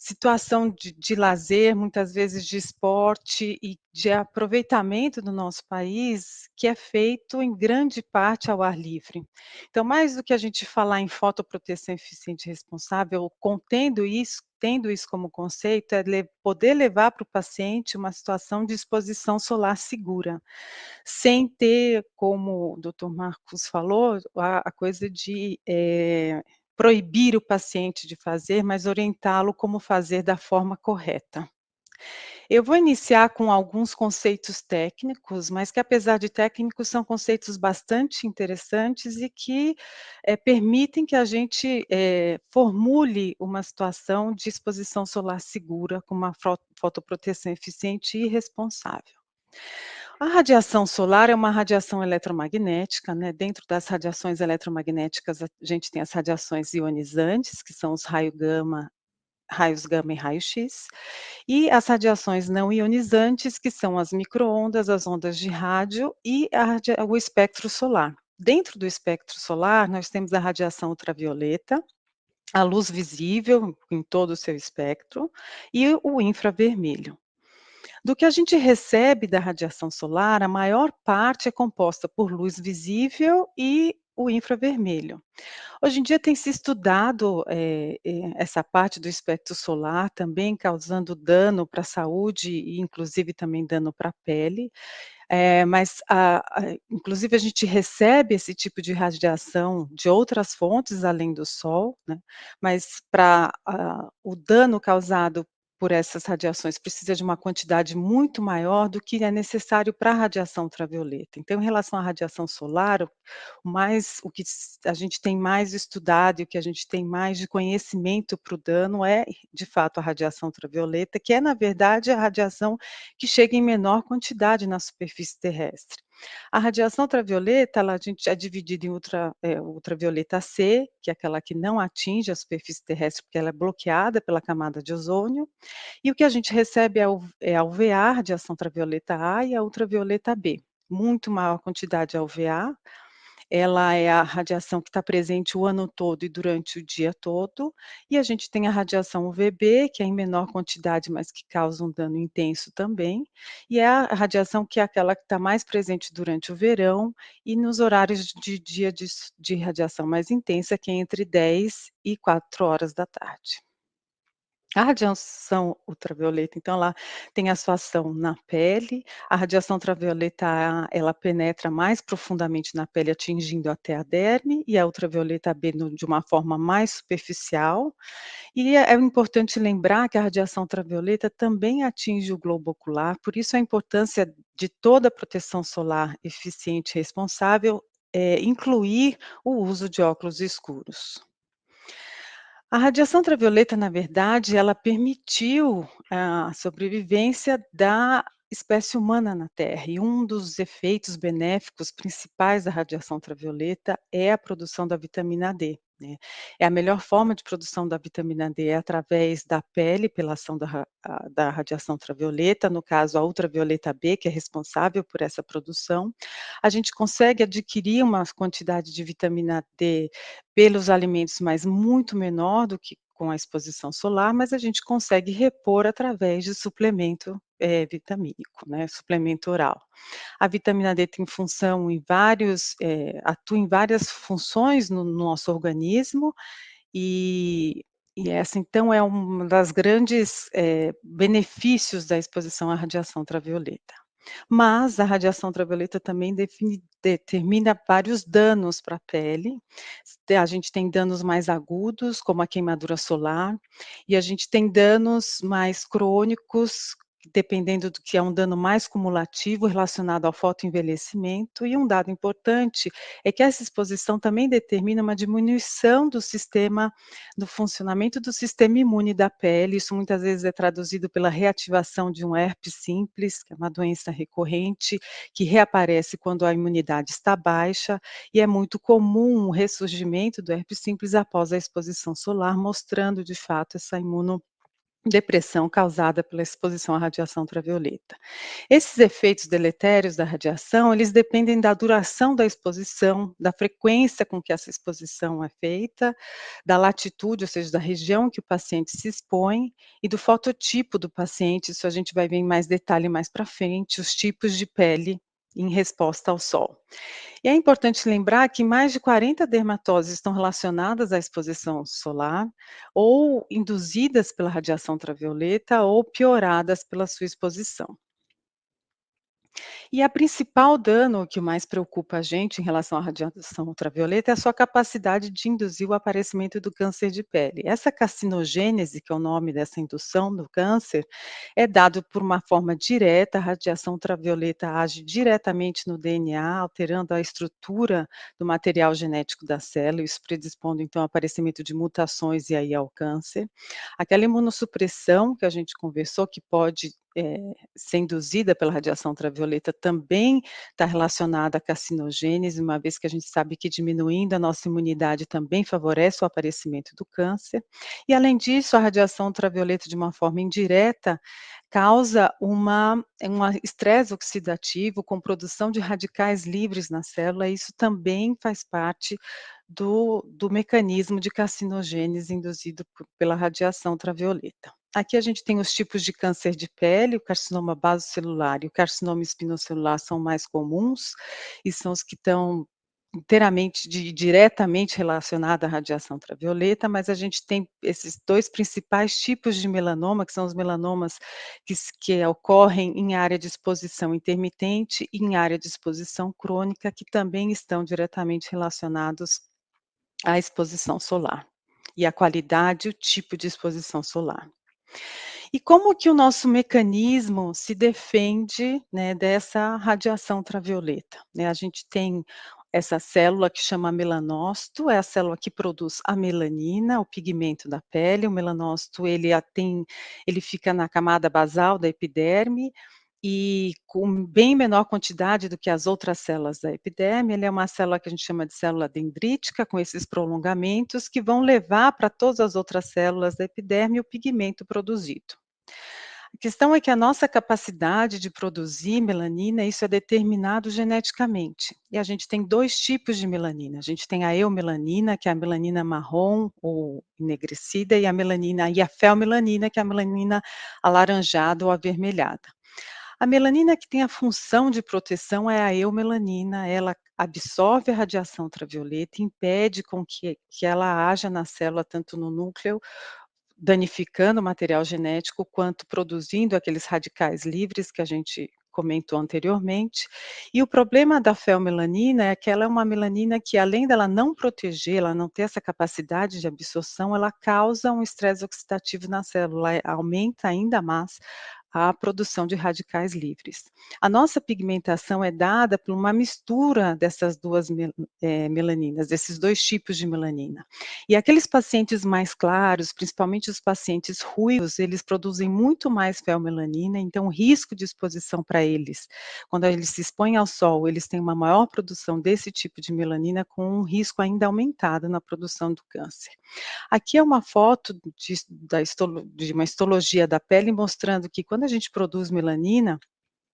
situação de lazer, muitas vezes de esporte e de aproveitamento do nosso país, que é feito em grande parte ao ar livre. Então, mais do que a gente falar em fotoproteção eficiente e responsável, tendo isso como conceito, é poder levar para o paciente uma situação de exposição solar segura, sem ter, como o doutor Marcos falou, a coisa de, proibir o paciente de fazer, mas orientá-lo como fazer da forma correta. Eu vou iniciar com alguns conceitos técnicos, mas que apesar de técnicos, são conceitos bastante interessantes e que, permitem que a gente, formule uma situação de exposição solar segura com uma fotoproteção eficiente e responsável. A radiação solar é uma radiação eletromagnética, né, dentro das radiações eletromagnéticas a gente tem as radiações ionizantes, que são os raios gama e raio-x, e as radiações não ionizantes, que são as microondas, as ondas de rádio e o espectro solar. Dentro do espectro solar, nós temos a radiação ultravioleta, a luz visível em todo o seu espectro e o infravermelho. Do que a gente recebe da radiação solar, a maior parte é composta por luz visível e o infravermelho. Hoje em dia tem se estudado, essa parte do espectro solar também causando dano para a saúde e inclusive também dano para a pele, mas inclusive a gente recebe esse tipo de radiação de outras fontes além do sol, né, mas para o dano causado por essas radiações precisa de uma quantidade muito maior do que é necessário para a radiação ultravioleta. Então, em relação à radiação solar, o que a gente tem mais estudado e o que a gente tem mais de conhecimento para o dano é, de fato, a radiação ultravioleta, que é, na verdade, a radiação que chega em menor quantidade na superfície terrestre. A radiação ultravioleta, a gente é dividida em ultravioleta C, que é aquela que não atinge a superfície terrestre, porque ela é bloqueada pela camada de ozônio, e o que a gente recebe é a UVA, radiação ultravioleta A, e a ultravioleta B. Muito maior quantidade a UVA, ela é a radiação que está presente o ano todo e durante o dia todo, e a gente tem a radiação UVB, que é em menor quantidade, mas que causa um dano intenso também, e é a radiação que é aquela que está mais presente durante o verão e nos horários de dia de radiação mais intensa, que é entre 10 e 4 horas da tarde. A radiação ultravioleta, então, ela tem a sua ação na pele, a radiação ultravioleta A, ela penetra mais profundamente na pele, atingindo até a derme, e a ultravioleta B de uma forma mais superficial. E é importante lembrar que a radiação ultravioleta também atinge o globo ocular, por isso a importância de toda a proteção solar eficiente e responsável, incluir o uso de óculos escuros. A radiação ultravioleta, na verdade, ela permitiu a sobrevivência da espécie humana na Terra, e um dos efeitos benéficos principais da radiação ultravioleta é a produção da vitamina D, né. É a melhor forma de produção da vitamina D é através da pele, pela ação da radiação ultravioleta, no caso a ultravioleta B, que é responsável por essa produção. A gente consegue adquirir uma quantidade de vitamina D pelos alimentos, mas muito menor do que com a exposição solar, mas a gente consegue repor através de suplemento, vitamínico, né, suplemento oral. A vitamina D tem função em atua em várias funções no nosso organismo, e essa então é uma das grandes, benefícios da exposição à radiação ultravioleta. Mas a radiação ultravioleta também determina vários danos para a pele. A gente tem danos mais agudos, como a queimadura solar, e a gente tem danos mais crônicos, dependendo do que é um dano mais cumulativo relacionado ao fotoenvelhecimento, e um dado importante é que essa exposição também determina uma diminuição do funcionamento do sistema imune da pele. Isso muitas vezes é traduzido pela reativação de um herpes simples, que é uma doença recorrente, que reaparece quando a imunidade está baixa, e é muito comum o ressurgimento do herpes simples após a exposição solar, mostrando de fato essa imunodepressão causada pela exposição à radiação ultravioleta. Esses efeitos deletérios da radiação, eles dependem da duração da exposição, da frequência com que essa exposição é feita, da latitude, ou seja, da região que o paciente se expõe, e do fototipo do paciente. Isso a gente vai ver em mais detalhe mais para frente, os tipos de pele em resposta ao sol. E é importante lembrar que mais de 40 dermatoses estão relacionadas à exposição solar, ou induzidas pela radiação ultravioleta, ou pioradas pela sua exposição. E a principal dano que mais preocupa a gente em relação à radiação ultravioleta é a sua capacidade de induzir o aparecimento do câncer de pele. Essa carcinogênese, que é o nome dessa indução do câncer, é dado por uma forma direta. A radiação ultravioleta age diretamente no DNA, alterando a estrutura do material genético da célula, isso predispondo então ao aparecimento de mutações e aí ao câncer. Aquela imunossupressão que a gente conversou, que pode ser induzida pela radiação ultravioleta, também está relacionada à carcinogênese, uma vez que a gente sabe que diminuindo a nossa imunidade também favorece o aparecimento do câncer. E além disso, a radiação ultravioleta, de uma forma indireta, causa uma estresse oxidativo com produção de radicais livres na célula, e isso também faz parte do mecanismo de carcinogênese induzido pela radiação ultravioleta. Aqui a gente tem os tipos de câncer de pele. O carcinoma basocelular e o carcinoma espinocelular são mais comuns, e são os que estão diretamente relacionados à radiação ultravioleta, mas a gente tem esses dois principais tipos de melanoma, que são os melanomas que ocorrem em área de exposição intermitente e em área de exposição crônica, que também estão diretamente relacionados à exposição solar, e a qualidade e o tipo de exposição solar. E como que o nosso mecanismo se defende, né, dessa radiação ultravioleta, né? A gente tem essa célula que chama melanócito, é a célula que produz a melanina, o pigmento da pele. O melanócito, ele fica na camada basal da epiderme, e com bem menor quantidade do que as outras células da epiderme. Ele é uma célula que a gente chama de célula dendrítica, com esses prolongamentos que vão levar para todas as outras células da epiderme o pigmento produzido. A questão é que a nossa capacidade de produzir melanina, isso é determinado geneticamente. E a gente tem dois tipos de melanina. A gente tem a eumelanina, que é a melanina marrom ou enegrecida, e a felmelanina, que é a melanina alaranjada ou avermelhada. A melanina que tem a função de proteção é a eumelanina. Ela absorve a radiação ultravioleta e impede com que ela haja na célula, tanto no núcleo, danificando o material genético, quanto produzindo aqueles radicais livres que a gente comentou anteriormente. E o problema da felmelanina é que ela é uma melanina que, além dela não proteger, ela não ter essa capacidade de absorção, ela causa um estresse oxidativo na célula, aumenta ainda mais a produção de radicais livres. A nossa pigmentação é dada por uma mistura dessas duas melaninas, desses dois tipos de melanina. E aqueles pacientes mais claros, principalmente os pacientes ruivos, eles produzem muito mais felmelanina, então o risco de exposição para eles, quando eles se expõem ao sol, eles têm uma maior produção desse tipo de melanina, com um risco ainda aumentado na produção do câncer. Aqui é uma foto de uma histologia da pele, mostrando que quando a gente produz melanina,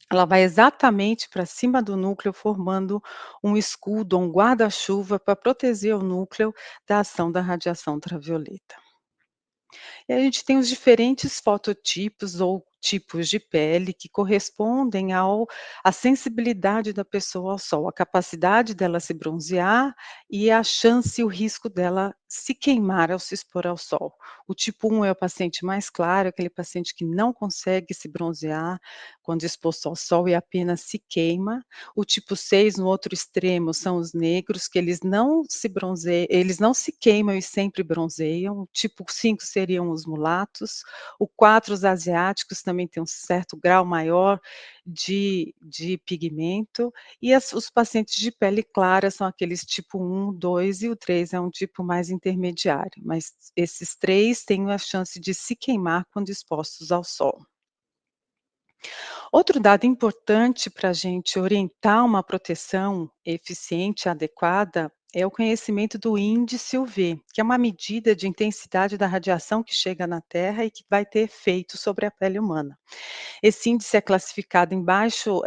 ela vai exatamente para cima do núcleo, formando um escudo, um guarda-chuva para proteger o núcleo da ação da radiação ultravioleta. E a gente tem os diferentes fototipos ou tipos de pele que correspondem à sensibilidade da pessoa ao sol, a capacidade dela se bronzear e a chance e o risco dela se queimar ao se expor ao sol. O tipo 1 é o paciente mais claro, aquele paciente que não consegue se bronzear quando exposto ao sol e apenas se queima. O tipo 6, no outro extremo, são os negros, que eles não se queimam e sempre bronzeiam. O tipo 5 seriam os mulatos. O 4, os asiáticos, também tem um certo grau maior de pigmento. E os pacientes de pele clara são aqueles tipo 1, 2 e o 3 é um tipo mais intermediário, mas esses 3 têm a chance de se queimar quando expostos ao sol. Outro dado importante para a gente orientar uma proteção eficiente e adequada é o conhecimento do índice UV, que é uma medida de intensidade da radiação que chega na Terra e que vai ter efeito sobre a pele humana. Esse índice é classificado em baixo,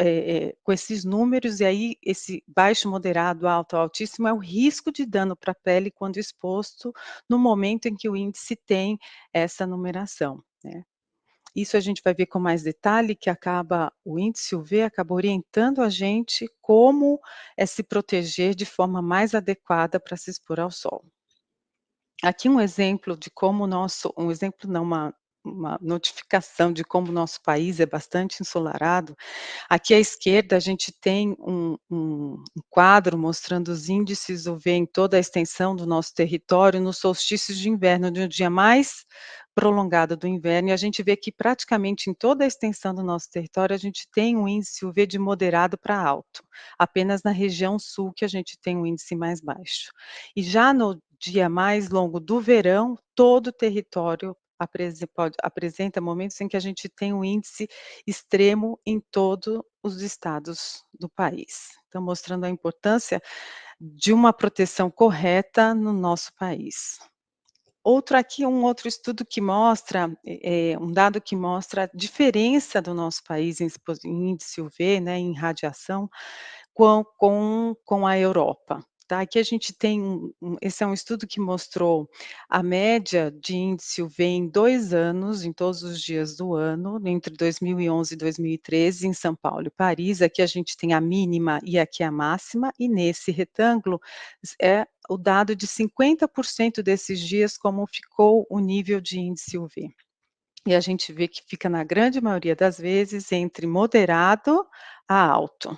com esses números, e aí esse baixo, moderado, alto, altíssimo é o risco de dano para a pele quando exposto no momento em que o índice tem essa numeração, né. Isso a gente vai ver com mais detalhe, que o índice UV acaba orientando a gente como se proteger de forma mais adequada para se expor ao sol. Aqui um exemplo de como o nosso um exemplo não, uma notificação de como o nosso país é bastante ensolarado. Aqui à esquerda a gente tem um quadro mostrando os índices UV em toda a extensão do nosso território no solstício de inverno, no dia mais prolongado do inverno, e a gente vê que praticamente em toda a extensão do nosso território a gente tem um índice UV de moderado para alto, apenas na região sul que a gente tem um índice mais baixo. E já no dia mais longo do verão, todo o território apresenta momentos em que a gente tem um índice extremo em todos os estados do país. Então, mostrando a importância de uma proteção correta no nosso país. Um outro estudo que mostra, um dado que mostra a diferença do nosso país em índice UV, né, em radiação, com a Europa, tá. Aqui a gente tem esse é um estudo que mostrou a média de índice UV em 2 anos, em todos os dias do ano, entre 2011 e 2013, em São Paulo e Paris. Aqui a gente tem a mínima e aqui a máxima, e nesse retângulo é o dado de 50% desses dias como ficou o nível de índice UV. E a gente vê que fica, na grande maioria das vezes, entre moderado a alto,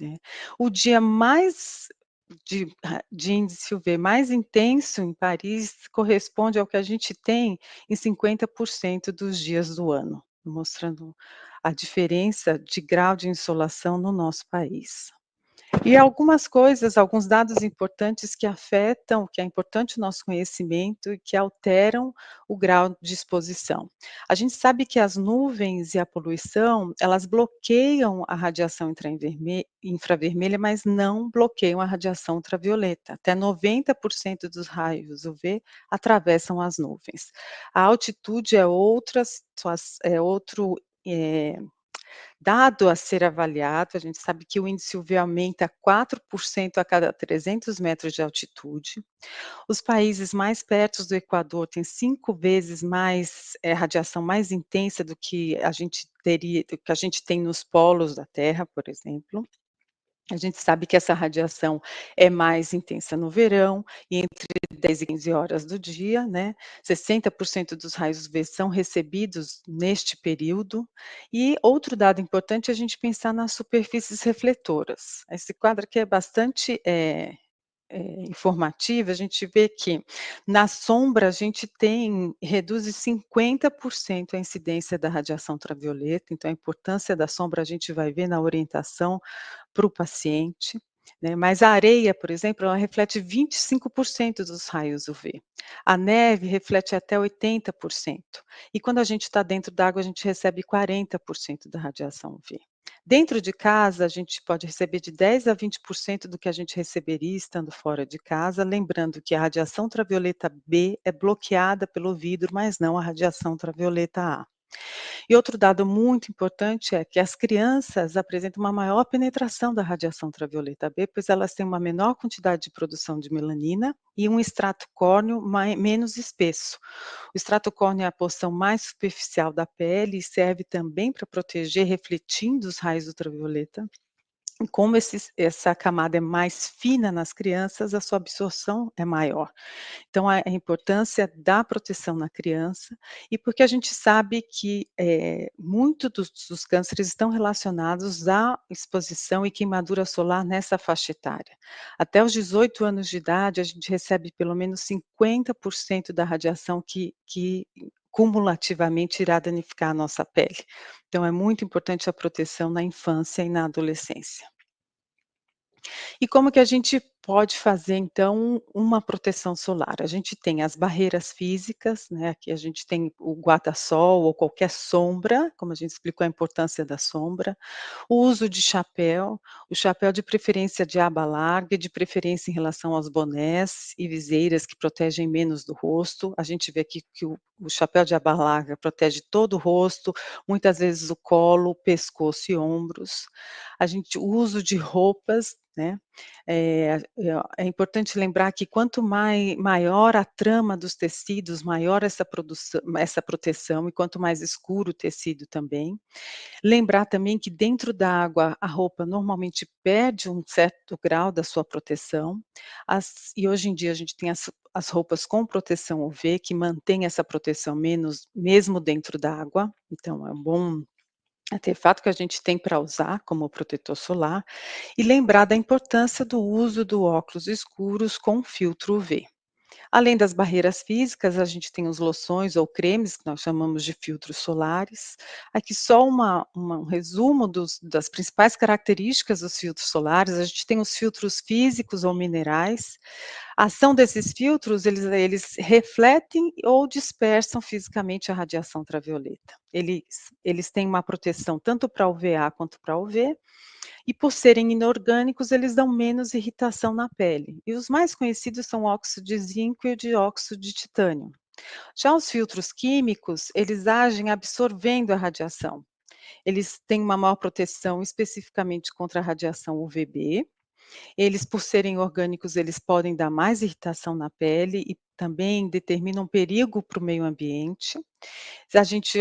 né. O dia mais de índice UV mais intenso em Paris corresponde ao que a gente tem em 50% dos dias do ano, mostrando a diferença de grau de insolação no nosso país. E alguns dados importantes que afetam, que é importante o nosso conhecimento e que alteram o grau de exposição. A gente sabe que as nuvens e a poluição, elas bloqueiam a radiação infravermelha, mas não bloqueiam a radiação ultravioleta. Até 90% dos raios UV atravessam as nuvens. A altitude é outro, eh dado a ser avaliado. A gente sabe que o índice UV aumenta 4% a cada 300 metros de altitude. Os países mais perto do Equador têm 5 vezes mais, radiação mais intensa do que a gente tem nos polos da Terra, por exemplo. A gente sabe que essa radiação é mais intensa no verão e entre 10 e 15 horas do dia, né, 60% dos raios UV são recebidos neste período. E outro dado importante é a gente pensar nas superfícies refletoras. Esse quadro aqui é bastante, informativa. A gente vê que na sombra a gente reduz em 50% a incidência da radiação ultravioleta, então a importância da sombra a gente vai ver na orientação para o paciente, né. Mas a areia, por exemplo, ela reflete 25% dos raios UV. A neve reflete até 80%. E quando a gente está dentro d'água, a gente recebe 40% da radiação UV. Dentro de casa, a gente pode receber de 10 a 20% do que a gente receberia estando fora de casa, lembrando que a radiação ultravioleta B é bloqueada pelo vidro, mas não a radiação ultravioleta A. E outro dado muito importante é que as crianças apresentam uma maior penetração da radiação ultravioleta B, pois elas têm uma menor quantidade de produção de melanina e um extrato córneo menos espesso. O extrato córneo é a porção mais superficial da pele e serve também para proteger, refletindo os raios ultravioleta. Como essa camada é mais fina nas crianças, a sua absorção é maior. Então, a importância da proteção na criança, e porque a gente sabe que muito dos cânceres estão relacionados à exposição e queimadura solar nessa faixa etária. Até os 18 anos de idade, a gente recebe pelo menos 50% da radiação que cumulativamente irá danificar a nossa pele. Então, é muito importante a proteção na infância e na adolescência. E como que a gente pode fazer, então, uma proteção solar? A gente tem as barreiras físicas, né, aqui a gente tem o guarda-sol ou qualquer sombra, como a gente explicou a importância da sombra, o uso de chapéu, o chapéu de preferência de aba larga e de preferência em relação aos bonés e viseiras que protegem menos do rosto. A gente vê aqui que o chapéu de aba larga protege todo o rosto, muitas vezes o colo, pescoço e ombros. O uso de roupas, né, é importante lembrar que quanto maior a trama dos tecidos, maior essa proteção, e quanto mais escuro o tecido também. Lembrar também que dentro da água a roupa normalmente perde um certo grau da sua proteção, e hoje em dia a gente tem as roupas com proteção UV que mantém essa proteção mesmo dentro da água, então é um bom artefato que a gente tem para usar como protetor solar, e lembrar da importância do uso do óculos escuros com filtro UV. Além das barreiras físicas, a gente tem os loções ou cremes, que nós chamamos de filtros solares. Aqui só um resumo das principais características dos filtros solares. A gente tem os filtros físicos ou minerais. A ação desses filtros, eles refletem ou dispersam fisicamente a radiação ultravioleta. Eles têm uma proteção tanto para UVA quanto para UV, e por serem inorgânicos, eles dão menos irritação na pele. E os mais conhecidos são o óxido de zinco e o dióxido de titânio. Já os filtros químicos, eles agem absorvendo a radiação. Eles têm uma maior proteção especificamente contra a radiação UVB. Eles, por serem orgânicos, eles podem dar mais irritação na pele e também determinam perigo para o meio ambiente. A gente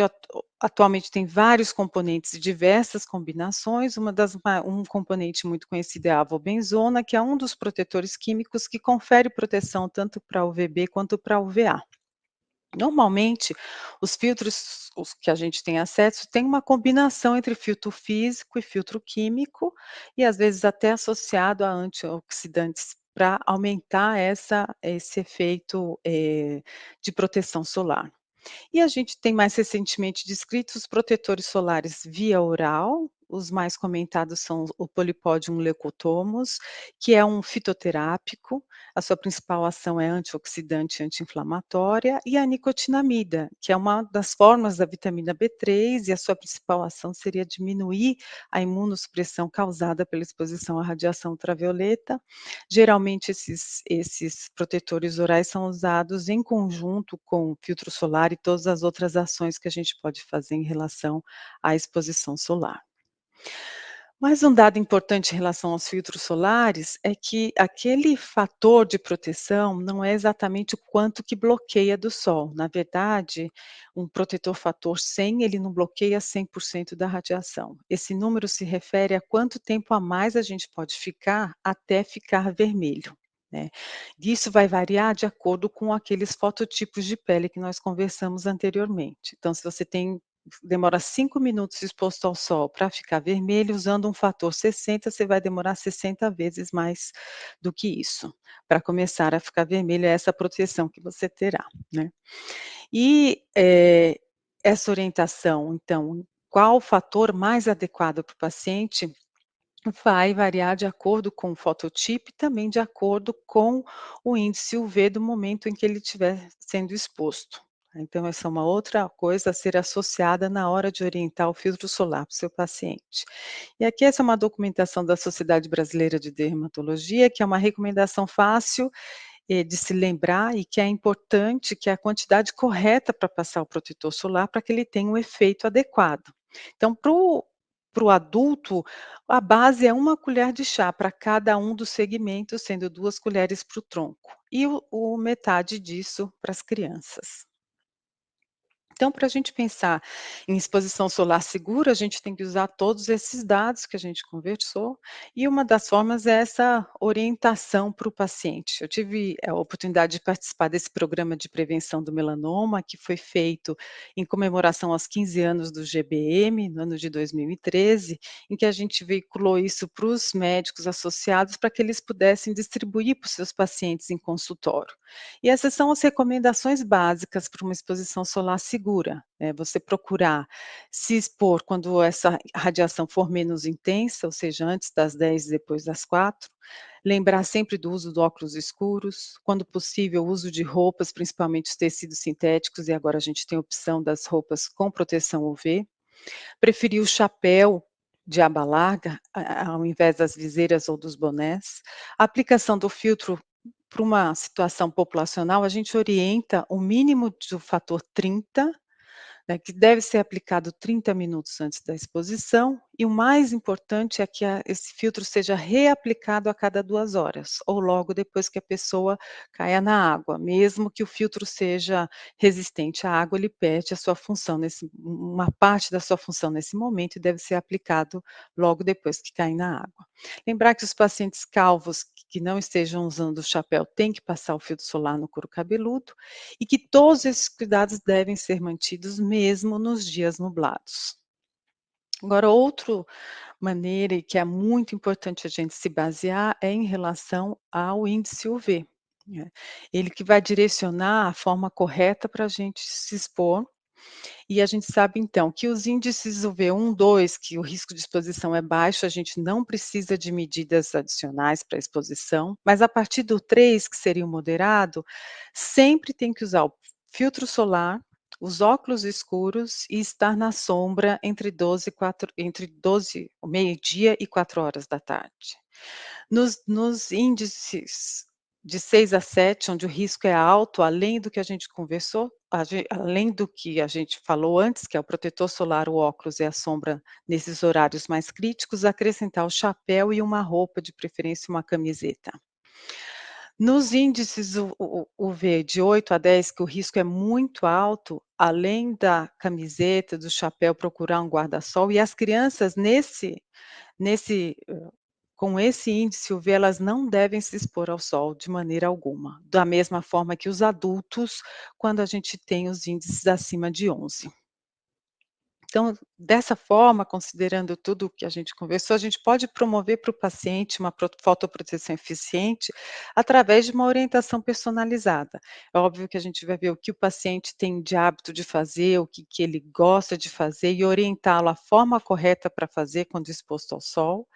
atualmente tem vários componentes e diversas combinações. Um componente muito conhecido é a avobenzona, que é um dos protetores químicos que confere proteção tanto para UVB quanto para UVA. Normalmente, os filtros os que a gente tem acesso tem uma combinação entre filtro físico e filtro químico, e às vezes até associado a antioxidantes para aumentar esse efeito de proteção solar. E a gente tem mais recentemente descrito os protetores solares via oral. Os mais comentados são o Polypodium leucotomus, que é um fitoterápico. A sua principal ação é antioxidante e anti-inflamatória, e a nicotinamida, que é uma das formas da vitamina B3, e a sua principal ação seria diminuir a imunossupressão causada pela exposição à radiação ultravioleta. Geralmente esses protetores orais são usados em conjunto com o filtro solar e todas as outras ações que a gente pode fazer em relação à exposição solar. Mas um dado importante em relação aos filtros solares é que aquele fator de proteção não é exatamente o quanto que bloqueia do sol. Na verdade, um protetor fator 100, ele não bloqueia 100% da radiação. Esse número se refere a quanto tempo a mais a gente pode ficar até ficar vermelho, né. Isso vai variar de acordo com aqueles fototipos de pele que nós conversamos anteriormente. Então, se você demora 5 minutos exposto ao sol para ficar vermelho, usando um fator 60, você vai demorar 60 vezes mais do que isso, para começar a ficar vermelho, é essa proteção que você terá, né. E, essa orientação, então, qual o fator mais adequado para o paciente, vai variar de acordo com o fototipo e também de acordo com o índice UV do momento em que ele estiver sendo exposto. Então, essa é uma outra coisa a ser associada na hora de orientar o filtro solar para o seu paciente. E aqui essa é uma documentação da Sociedade Brasileira de Dermatologia, que é uma recomendação fácil de se lembrar, e que é importante, que é a quantidade correta para passar o protetor solar para que ele tenha um efeito adequado. Então, para o adulto, a base é 1 colher de chá para cada um dos segmentos, sendo 2 colheres para o tronco, e metade disso para as crianças. Então, para a gente pensar em exposição solar segura, a gente tem que usar todos esses dados que a gente conversou, e uma das formas é essa orientação para o paciente. Eu tive a oportunidade de participar desse programa de prevenção do melanoma, que foi feito em comemoração aos 15 anos do GBM, no ano de 2013, em que a gente veiculou isso para os médicos associados, para que eles pudessem distribuir para os seus pacientes em consultório. E essas são as recomendações básicas para uma exposição solar segura, né, você procurar se expor quando essa radiação for menos intensa, ou seja, antes das 10 e depois das 4, lembrar sempre do uso de óculos escuros, quando possível o uso de roupas, principalmente os tecidos sintéticos, e agora a gente tem a opção das roupas com proteção UV, preferir o chapéu de aba larga, ao invés das viseiras ou dos bonés, a aplicação do filtro para uma situação populacional, a gente orienta o mínimo do fator 30, né, que deve ser aplicado 30 minutos antes da exposição, e o mais importante é que esse filtro seja reaplicado a cada 2 horas, ou logo depois que a pessoa caia na água, mesmo que o filtro seja resistente à água, ele perde a sua função uma parte da sua função nesse momento e deve ser aplicado logo depois que cair na água. Lembrar que os pacientes calvos que não estejam usando o chapéu têm que passar o filtro solar no couro cabeludo, e que todos esses cuidados devem ser mantidos mesmo nos dias nublados. Agora, outra maneira e que é muito importante a gente se basear é em relação ao índice UV, né. Ele que vai direcionar a forma correta para a gente se expor, e a gente sabe então que os índices UV1, 2, que o risco de exposição é baixo, a gente não precisa de medidas adicionais para exposição, mas a partir do 3, que seria o moderado, sempre tem que usar o filtro solar, os óculos escuros e estar na sombra entre 12, o meio-dia e 4 horas da tarde. Nos índices de 6 a 7, onde o risco é alto, além do que a gente conversou, além do que a gente falou antes, que é o protetor solar, o óculos e a sombra nesses horários mais críticos, acrescentar o chapéu e uma roupa, de preferência uma camiseta. Nos índices UV de 8 a 10, que o risco é muito alto, além da camiseta, do chapéu, procurar um guarda-sol, e as crianças nesse com esse índice UV, elas não devem se expor ao sol de maneira alguma, da mesma forma que os adultos, quando a gente tem os índices acima de 11. Então, dessa forma, considerando tudo o que a gente conversou, a gente pode promover para o paciente uma fotoproteção eficiente através de uma orientação personalizada. É óbvio que a gente vai ver o que o paciente tem de hábito de fazer, o que ele gosta de fazer e orientá-lo à forma correta para fazer quando exposto ao sol.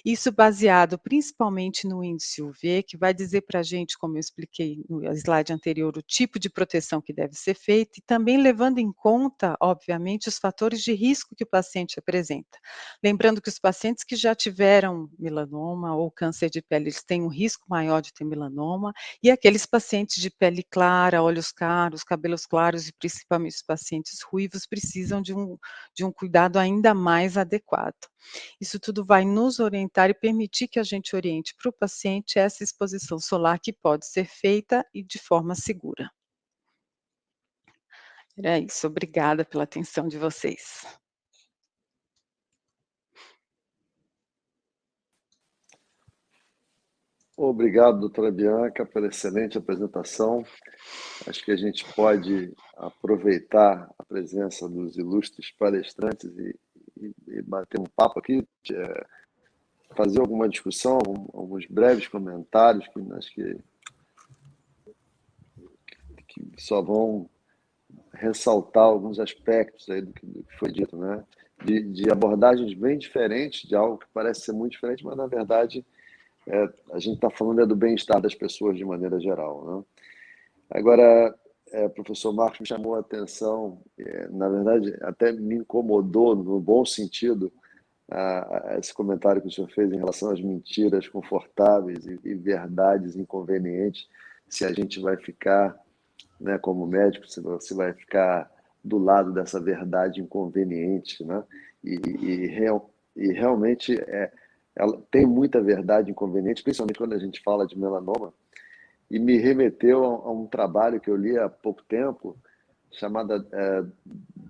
Isso baseado principalmente no índice UV, que vai dizer para a gente, como eu expliquei no slide anterior, o tipo de proteção que deve ser feita, e também levando em conta, obviamente, os fatores de risco que o paciente apresenta. Lembrando que os pacientes que já tiveram melanoma ou câncer de pele, eles têm um risco maior de ter melanoma, e aqueles pacientes de pele clara, olhos claros, cabelos claros e principalmente os pacientes ruivos precisam de um cuidado ainda mais adequado. Isso tudo vai nos orientar e permitir que a gente oriente para o paciente essa exposição solar que pode ser feita e de forma segura. Era isso, obrigada pela atenção de vocês. Obrigado, doutora Bianca, pela excelente apresentação. Acho que a gente pode aproveitar a presença dos ilustres palestrantes e bater um papo aqui, fazer alguma discussão, alguns breves comentários que acho que só vão ressaltar alguns aspectos aí do que foi dito, né? De abordagens bem diferentes, de algo que parece ser muito diferente, mas, na verdade, a gente está falando do bem-estar das pessoas de maneira geral, né? Agora, o professor Marcos me chamou a atenção, na verdade, até me incomodou, no bom sentido, esse comentário que o senhor fez em relação às mentiras confortáveis e verdades inconvenientes, se a gente vai ficar, né, como médico, se vai ficar do lado dessa verdade inconveniente, né? E realmente ela tem muita verdade inconveniente, principalmente quando a gente fala de melanoma, e me remeteu a um trabalho que eu li há pouco tempo, chamada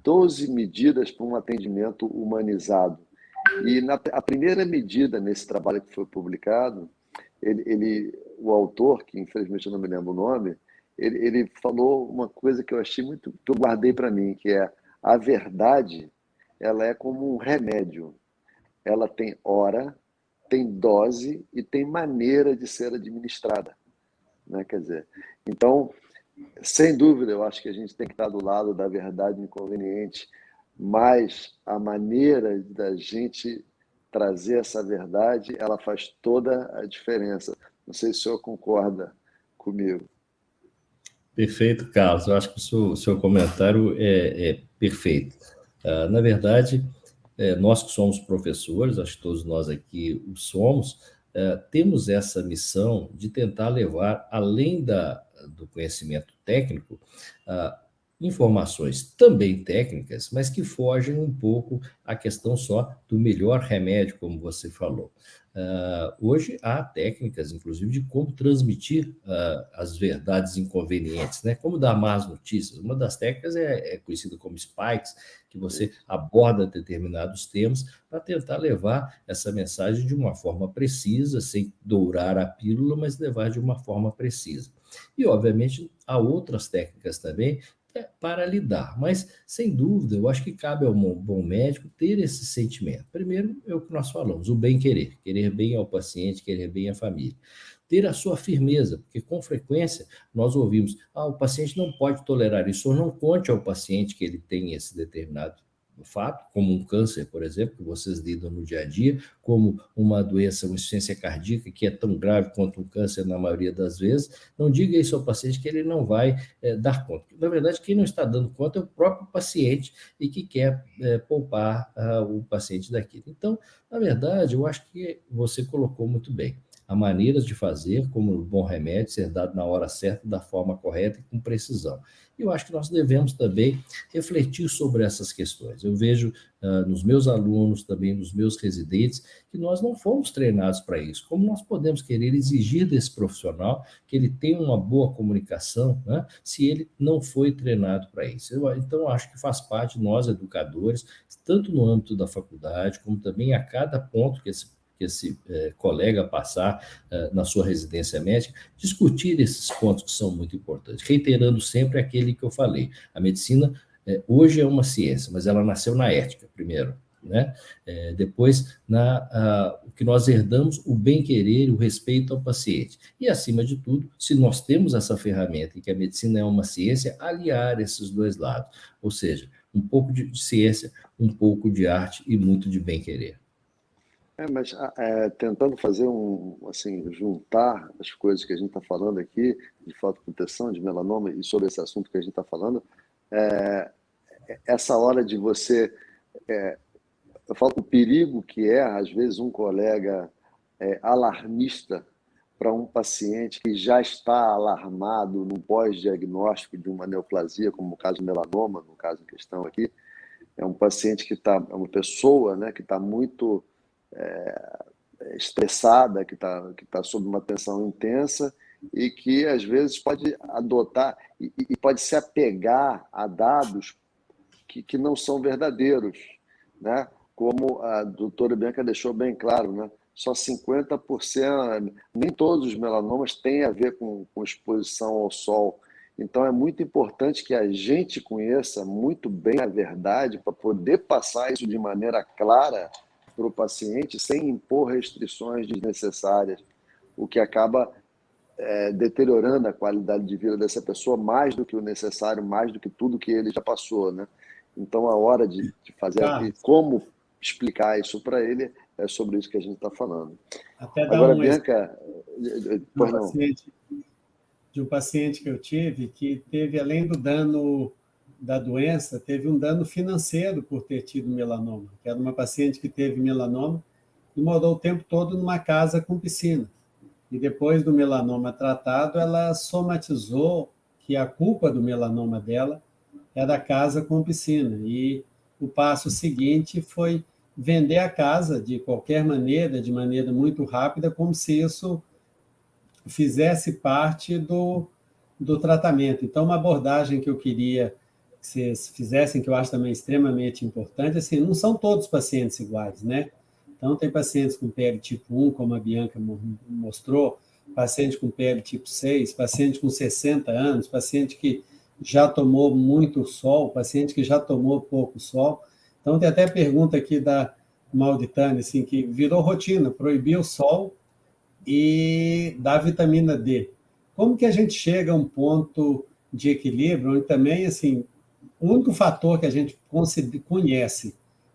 12 medidas para um atendimento humanizado. E a primeira medida nesse trabalho que foi publicado, o autor, que infelizmente eu não me lembro o nome, ele falou uma coisa que eu achei muito, que eu guardei para mim, que é: a verdade, ela é como um remédio. Ela tem hora, tem dose e tem maneira de ser administrada, né? Quer dizer, então, sem dúvida, eu acho que a gente tem que estar do lado da verdade inconveniente, mas a maneira da gente trazer essa verdade, ela faz toda a diferença. Não sei se o senhor concorda comigo. Perfeito, Carlos. Eu acho que o seu comentário é perfeito. Na verdade, nós que somos professores, acho que todos nós aqui o somos, temos essa missão de tentar levar, além do conhecimento técnico, informações também técnicas, mas que fogem um pouco à questão só do melhor remédio, como você falou. Hoje há técnicas, inclusive, de como transmitir as verdades inconvenientes, né? Como dar más notícias. Uma das técnicas é conhecida como spikes, que você aborda determinados temas para tentar levar essa mensagem de uma forma precisa, sem dourar a pílula, mas levar de uma forma precisa. E, obviamente, há outras técnicas também para lidar, mas, sem dúvida, eu acho que cabe ao bom médico ter esse sentimento. Primeiro, é o que nós falamos, o bem-querer, querer bem ao paciente, querer bem à família. Ter a sua firmeza, porque com frequência nós ouvimos: o paciente não pode tolerar isso, ou não conte ao paciente que ele tem esse determinado fato, como um câncer, por exemplo, que vocês lidam no dia a dia, como uma doença, uma insuficiência cardíaca, que é tão grave quanto um câncer na maioria das vezes. Não diga isso ao paciente que ele não vai dar conta. Na verdade, quem não está dando conta é o próprio paciente e que quer poupar o paciente daquilo. Então, na verdade, eu acho que você colocou muito bem. Há maneiras de fazer, como o bom remédio, ser dado na hora certa, da forma correta e com precisão. E eu acho que nós devemos também refletir sobre essas questões. Eu vejo nos meus alunos, também nos meus residentes, que nós não fomos treinados para isso. Como nós podemos querer exigir desse profissional que ele tenha uma boa comunicação, né, se ele não foi treinado para isso? Então, eu acho que faz parte de nós, educadores, tanto no âmbito da faculdade, como também a cada ponto que esse colega passar na sua residência médica, discutir esses pontos que são muito importantes, reiterando sempre aquele que eu falei. A medicina hoje é uma ciência, mas ela nasceu na ética, primeiro, né? Depois, o que nós herdamos, o bem-querer, o respeito ao paciente. E, acima de tudo, se nós temos essa ferramenta e que a medicina é uma ciência, aliar esses dois lados, ou seja, um pouco de ciência, um pouco de arte e muito de bem-querer. Mas tentando fazer juntar as coisas que a gente está falando aqui, de fotoproteção, de melanoma, e sobre esse assunto que a gente está falando, essa hora de você... eu falo o perigo que às vezes, um colega alarmista para um paciente que já está alarmado no pós-diagnóstico de uma neoplasia, como o caso do melanoma, no caso em questão aqui, é um paciente que está, é uma pessoa, né, que está muito... estressada, que tá sob uma tensão intensa e que, às vezes, pode adotar e pode se apegar a dados que não são verdadeiros, né? Como a doutora Bianca deixou bem claro, né? Só 50%, nem todos os melanomas têm a ver com exposição ao sol. Então, é muito importante que a gente conheça muito bem a verdade para poder passar isso de maneira clara para o paciente, sem impor restrições desnecessárias, o que acaba deteriorando a qualidade de vida dessa pessoa mais do que o necessário, mais do que tudo que ele já passou, né? Então, a hora de fazer como explicar isso para ele é sobre isso que a gente está falando. Até agora, Bianca... De um paciente que eu tive, que teve, além do dano da doença, teve um dano financeiro por ter tido melanoma, que era uma paciente que teve melanoma e morou o tempo todo numa casa com piscina. E depois do melanoma tratado, ela somatizou que a culpa do melanoma dela era a casa com piscina. E o passo seguinte foi vender a casa de qualquer maneira, de maneira muito rápida, como se isso fizesse parte do tratamento. Então, uma abordagem que eu queria vocês fizessem, que eu acho também extremamente importante, assim, não são todos pacientes iguais, né? Então, tem pacientes com pele tipo 1, como a Bianca mostrou, paciente com pele tipo 6, paciente com 60 anos, paciente que já tomou muito sol, paciente que já tomou pouco sol. Então, tem até pergunta aqui da Malditânia, assim, que virou rotina, proibir o sol e dar vitamina D. Como que a gente chega a um ponto de equilíbrio, onde também, assim, o único fator que a gente conhece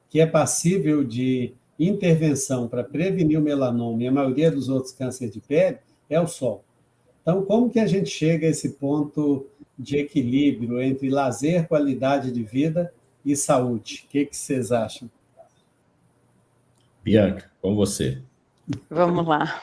que é passível de intervenção para prevenir o melanoma e a maioria dos outros cânceres de pele é o sol. Então, como que a gente chega a esse ponto de equilíbrio entre lazer, qualidade de vida e saúde? O que vocês acham? Bianca, com você. Vamos lá.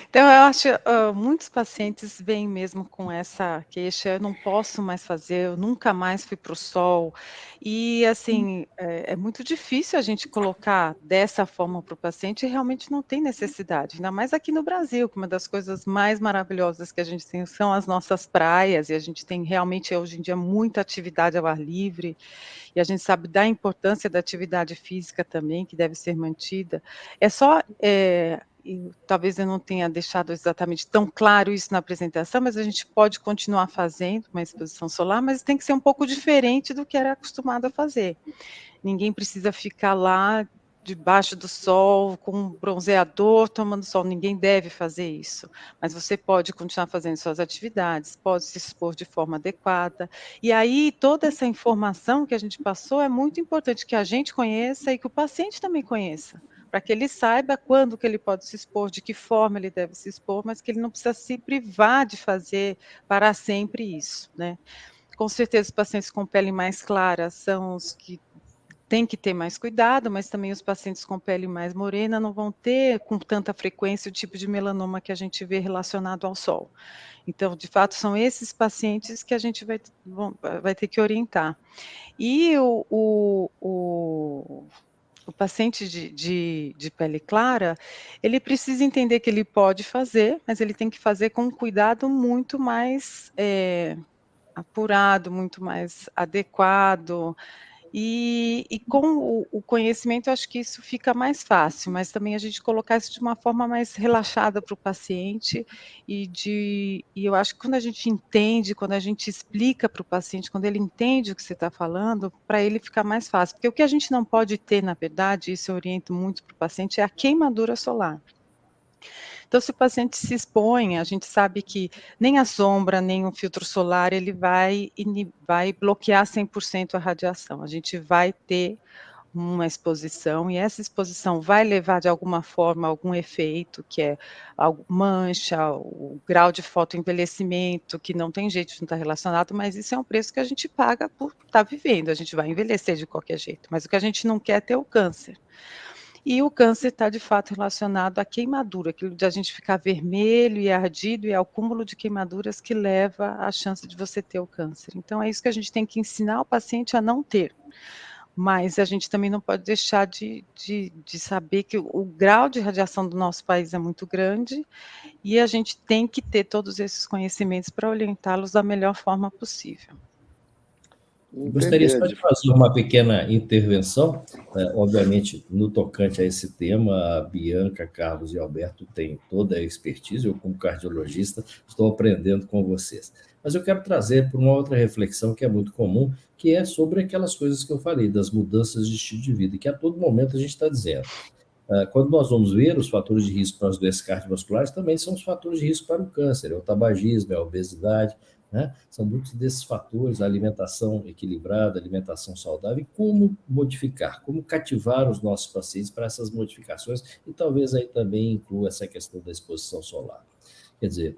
Então, eu acho, muitos pacientes vêm mesmo com essa queixa: "Eu não posso mais fazer, eu nunca mais fui para o sol". E, assim, é muito difícil a gente colocar dessa forma para o paciente e realmente não tem necessidade, ainda mais aqui no Brasil, que uma das coisas mais maravilhosas que a gente tem são as nossas praias, e a gente tem realmente, hoje em dia, muita atividade ao ar livre, e a gente sabe da importância da atividade física também, que deve ser mantida. É só, e talvez eu não tenha deixado exatamente tão claro isso na apresentação, mas a gente pode continuar fazendo uma exposição solar, mas tem que ser um pouco diferente do que era acostumado a fazer. Ninguém precisa ficar lá debaixo do sol, com um bronzeador, tomando sol, ninguém deve fazer isso. Mas você pode continuar fazendo suas atividades, pode se expor de forma adequada. E aí, toda essa informação que a gente passou é muito importante que a gente conheça e que o paciente também conheça, para que ele saiba quando que ele pode se expor, de que forma ele deve se expor, mas que ele não precisa se privar de fazer para sempre isso, né. Com certeza, os pacientes com pele mais clara são os que têm que ter mais cuidado, mas também os pacientes com pele mais morena não vão ter com tanta frequência o tipo de melanoma que a gente vê relacionado ao sol. Então, de fato, são esses pacientes que a gente vai ter que orientar. E o paciente de pele clara, ele precisa entender que ele pode fazer, mas ele tem que fazer com um cuidado muito mais, apurado, muito mais adequado, e com o conhecimento, eu acho que isso fica mais fácil, mas também a gente colocar isso de uma forma mais relaxada para o paciente, e eu acho que quando a gente entende, quando a gente explica para o paciente, quando ele entende o que você está falando, para ele fica mais fácil, porque o que a gente não pode ter, na verdade, isso eu oriento muito para o paciente, é a queimadura solar. Então, se o paciente se expõe, a gente sabe que nem a sombra, nem o filtro solar, ele vai bloquear 100% a radiação. A gente vai ter uma exposição, e essa exposição vai levar, de alguma forma, algum efeito, que é mancha, o grau de fotoenvelhecimento, que não tem jeito de não estar relacionado, mas isso é um preço que a gente paga por estar vivendo, a gente vai envelhecer de qualquer jeito, mas o que a gente não quer é ter o câncer. E o câncer está, de fato, relacionado à queimadura, aquilo de a gente ficar vermelho e ardido, e é o cúmulo de queimaduras que leva à chance de você ter o câncer. Então é isso que a gente tem que ensinar o paciente a não ter. Mas a gente também não pode deixar de saber que o grau de radiação do nosso país é muito grande, e a gente tem que ter todos esses conhecimentos para orientá-los da melhor forma possível. Gostaria só de fazer uma pequena intervenção, obviamente, no tocante a esse tema, a Bianca, Carlos e Alberto têm toda a expertise, eu como cardiologista estou aprendendo com vocês. Mas eu quero trazer para uma outra reflexão que é muito comum, que é sobre aquelas coisas que eu falei, das mudanças de estilo de vida, que a todo momento a gente está dizendo. Quando nós vamos ver os fatores de risco para as doenças cardiovasculares, também são os fatores de risco para o câncer, é o tabagismo, é a obesidade, né? São muitos desses fatores, a alimentação equilibrada, a alimentação saudável, e como modificar, como cativar os nossos pacientes para essas modificações, e talvez aí também inclua essa questão da exposição solar. Quer dizer,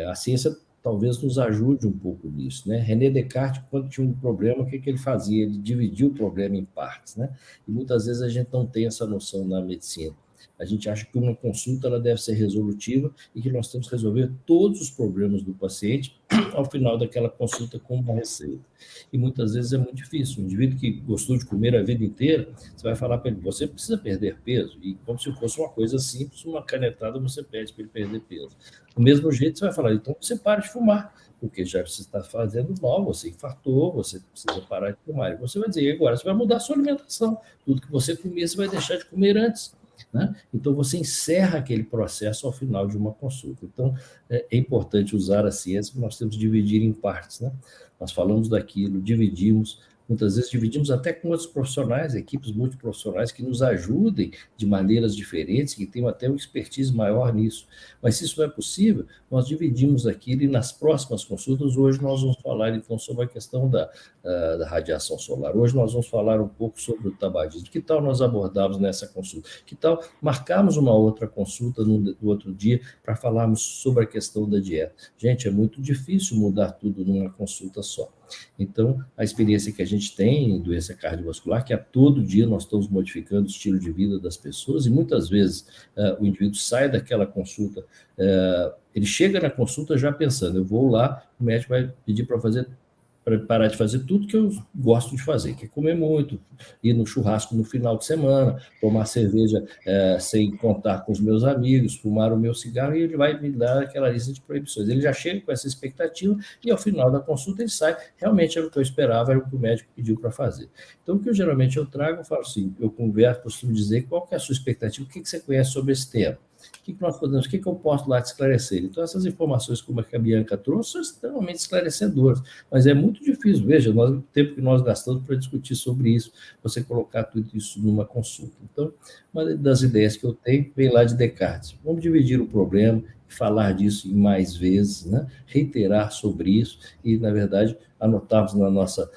a ciência talvez nos ajude um pouco nisso, né? René Descartes, quando tinha um problema, o que ele fazia? Ele dividia o problema em partes, né? E muitas vezes a gente não tem essa noção na medicina. A gente acha que uma consulta ela deve ser resolutiva e que nós temos que resolver todos os problemas do paciente ao final daquela consulta com uma receita. E muitas vezes é muito difícil. Um indivíduo que gostou de comer a vida inteira, você vai falar para ele, você precisa perder peso, e como se fosse uma coisa simples, uma canetada você pede para ele perder peso. Do mesmo jeito, você vai falar, então você para de fumar, porque já você está fazendo mal, você infartou, você precisa parar de fumar. E você vai dizer, agora você vai mudar a sua alimentação, tudo que você comia, você vai deixar de comer antes. Né? Então, você encerra aquele processo ao final de uma consulta. Então, é importante usar a ciência, nós temos que dividir em partes. Né? Nós falamos daquilo, dividimos, muitas vezes dividimos até com outros profissionais, equipes multiprofissionais que nos ajudem de maneiras diferentes, que tenham até uma expertise maior nisso. Mas se isso não é possível, nós dividimos aquilo e nas próximas consultas, hoje nós vamos falar então sobre a questão da radiação solar. Hoje nós vamos falar um pouco sobre o tabagismo. Que tal nós abordarmos nessa consulta? Que tal marcarmos uma outra consulta no outro dia para falarmos sobre a questão da dieta? Gente, é muito difícil mudar tudo numa consulta só. Então, a experiência que a gente tem em doença cardiovascular, que a todo dia nós estamos modificando o estilo de vida das pessoas, e muitas vezes o indivíduo sai daquela consulta, ele chega na consulta já pensando, eu vou lá, o médico vai pedir para parar de fazer tudo que eu gosto de fazer, que é comer muito, ir no churrasco no final de semana, tomar cerveja sem contar com os meus amigos, fumar o meu cigarro, e ele vai me dar aquela lista de proibições. Ele já chega com essa expectativa e, ao final da consulta, ele sai. Realmente era o que eu esperava, era o que o médico pediu para fazer. Então, o que geralmente eu trago, eu falo assim, eu converso, costumo dizer qual que é a sua expectativa, o que você conhece sobre esse tema. O que nós podemos, o que eu posso lá te esclarecer? Então, essas informações, como a Bianca trouxe, são extremamente esclarecedoras, mas é muito difícil. Veja, o tempo que nós gastamos para discutir sobre isso, você colocar tudo isso numa consulta. Então, uma das ideias que eu tenho vem lá de Descartes. Vamos dividir o problema, falar disso em mais vezes, né? Reiterar sobre isso e, na verdade, anotarmos na nossa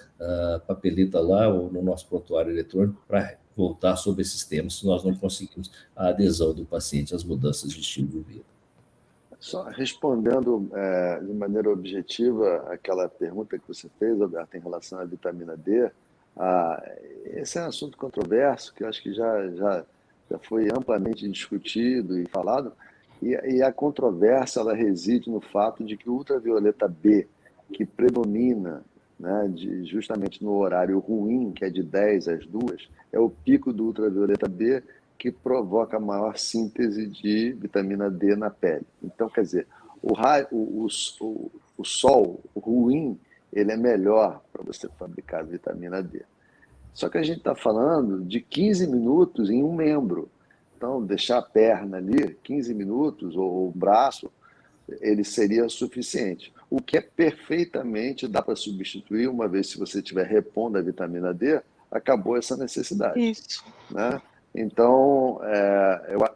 papeleta lá ou no nosso prontuário eletrônico para voltar sobre esses temas, se nós não conseguimos a adesão do paciente às mudanças de estilo de vida. Só respondendo de maneira objetiva aquela pergunta que você fez, Alberto, em relação à vitamina D, esse é um assunto controverso, que eu acho que já foi amplamente discutido e falado, e a controvérsia ela reside no fato de que o ultravioleta B, que predomina, né, justamente no horário ruim, que é de 10 às 2, é o pico do ultravioleta B que provoca maior síntese de vitamina D na pele. Então, quer dizer, o sol ruim, ele é melhor para você fabricar vitamina D. Só que a gente está falando de 15 minutos em um membro. Então, deixar a perna ali, 15 minutos, ou o braço, ele seria suficiente. O que é perfeitamente dá para substituir, uma vez se você estiver repondo a vitamina D, acabou essa necessidade. Isso. Né? Então,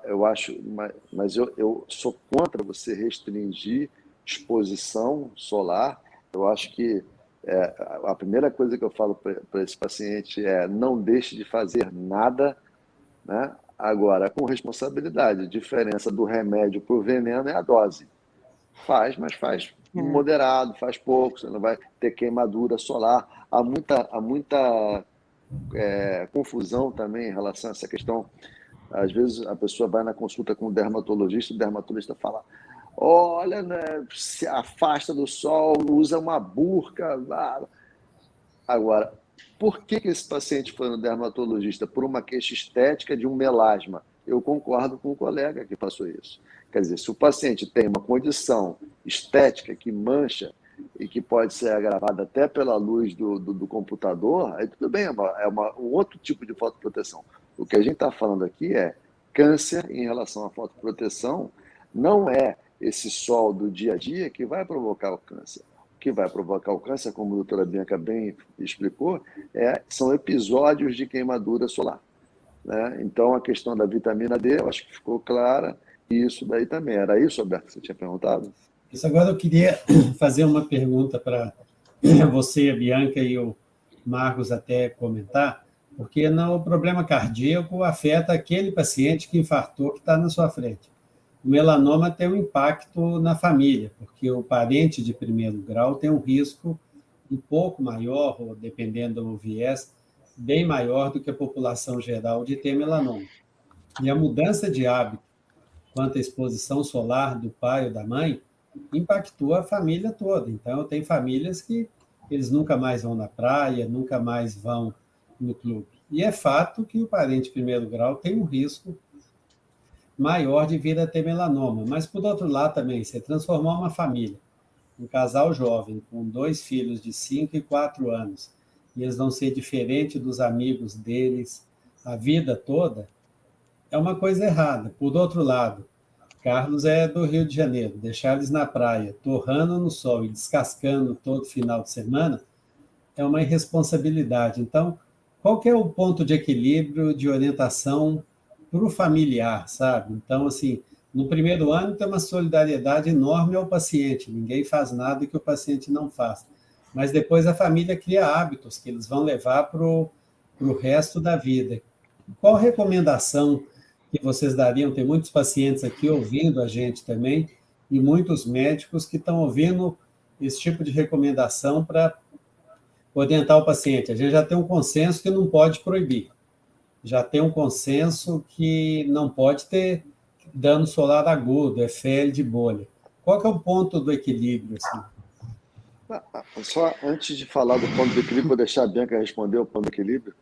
eu acho, mas eu sou contra você restringir exposição solar. Eu acho que a primeira coisa que eu falo para esse paciente é não deixe de fazer nada, né? Agora, com responsabilidade. A diferença do remédio para o veneno é a dose. Faz, mas faz moderado, faz pouco, você não vai ter queimadura solar. Há muita confusão também em relação a essa questão. Às vezes a pessoa vai na consulta com o dermatologista fala, olha, né, se afasta do sol, usa uma burca. Agora, por que esse paciente foi no dermatologista? Por uma queixa estética de um melasma. Eu concordo com o colega que passou isso. Quer dizer, se o paciente tem uma condição estética que mancha e que pode ser agravada até pela luz do computador, aí tudo bem, um outro tipo de fotoproteção. O que a gente está falando aqui é câncer em relação à fotoproteção, não é esse sol do dia a dia que vai provocar o câncer. O que vai provocar o câncer, como a doutora Bianca bem explicou, são episódios de queimadura solar. Né? Então, a questão da vitamina D, eu acho que ficou clara, e isso daí também. Era isso, Alberto, que você tinha perguntado? Isso, agora eu queria fazer uma pergunta para você, a Bianca, e o Marcos até comentar, porque o problema cardíaco afeta aquele paciente que infartou, que está na sua frente. O melanoma tem um impacto na família, porque o parente de primeiro grau tem um risco um pouco maior, ou dependendo do viés, bem maior do que a população geral de ter melanoma. E a mudança de hábito quanto à exposição solar do pai ou da mãe impactou a família toda. Então, tem famílias que eles nunca mais vão na praia, nunca mais vão no clube. E é fato que o parente de primeiro grau tem um risco maior de vir a ter melanoma. Mas, por outro lado, também, você transformar uma família, um casal jovem, com 2 filhos de 5 e 4 anos, e eles vão ser diferentes dos amigos deles a vida toda, é uma coisa errada. Por outro lado, Carlos é do Rio de Janeiro, deixar eles na praia, torrando no sol e descascando todo final de semana, é uma irresponsabilidade. Então, qual que é o ponto de equilíbrio, de orientação para o familiar, sabe? Então, assim, no primeiro ano tem uma solidariedade enorme ao paciente, ninguém faz nada que o paciente não faça. Mas depois a família cria hábitos que eles vão levar para o resto da vida. Qual recomendação que vocês dariam? Tem muitos pacientes aqui ouvindo a gente também, e muitos médicos que estão ouvindo esse tipo de recomendação para orientar o paciente. A gente já tem um consenso que não pode proibir, já tem um consenso que não pode ter dano solar agudo, FL de bolha. Qual que é o ponto do equilíbrio? Assim? Só antes de falar do ponto do equilíbrio, vou deixar a Bianca responder o ponto do equilíbrio.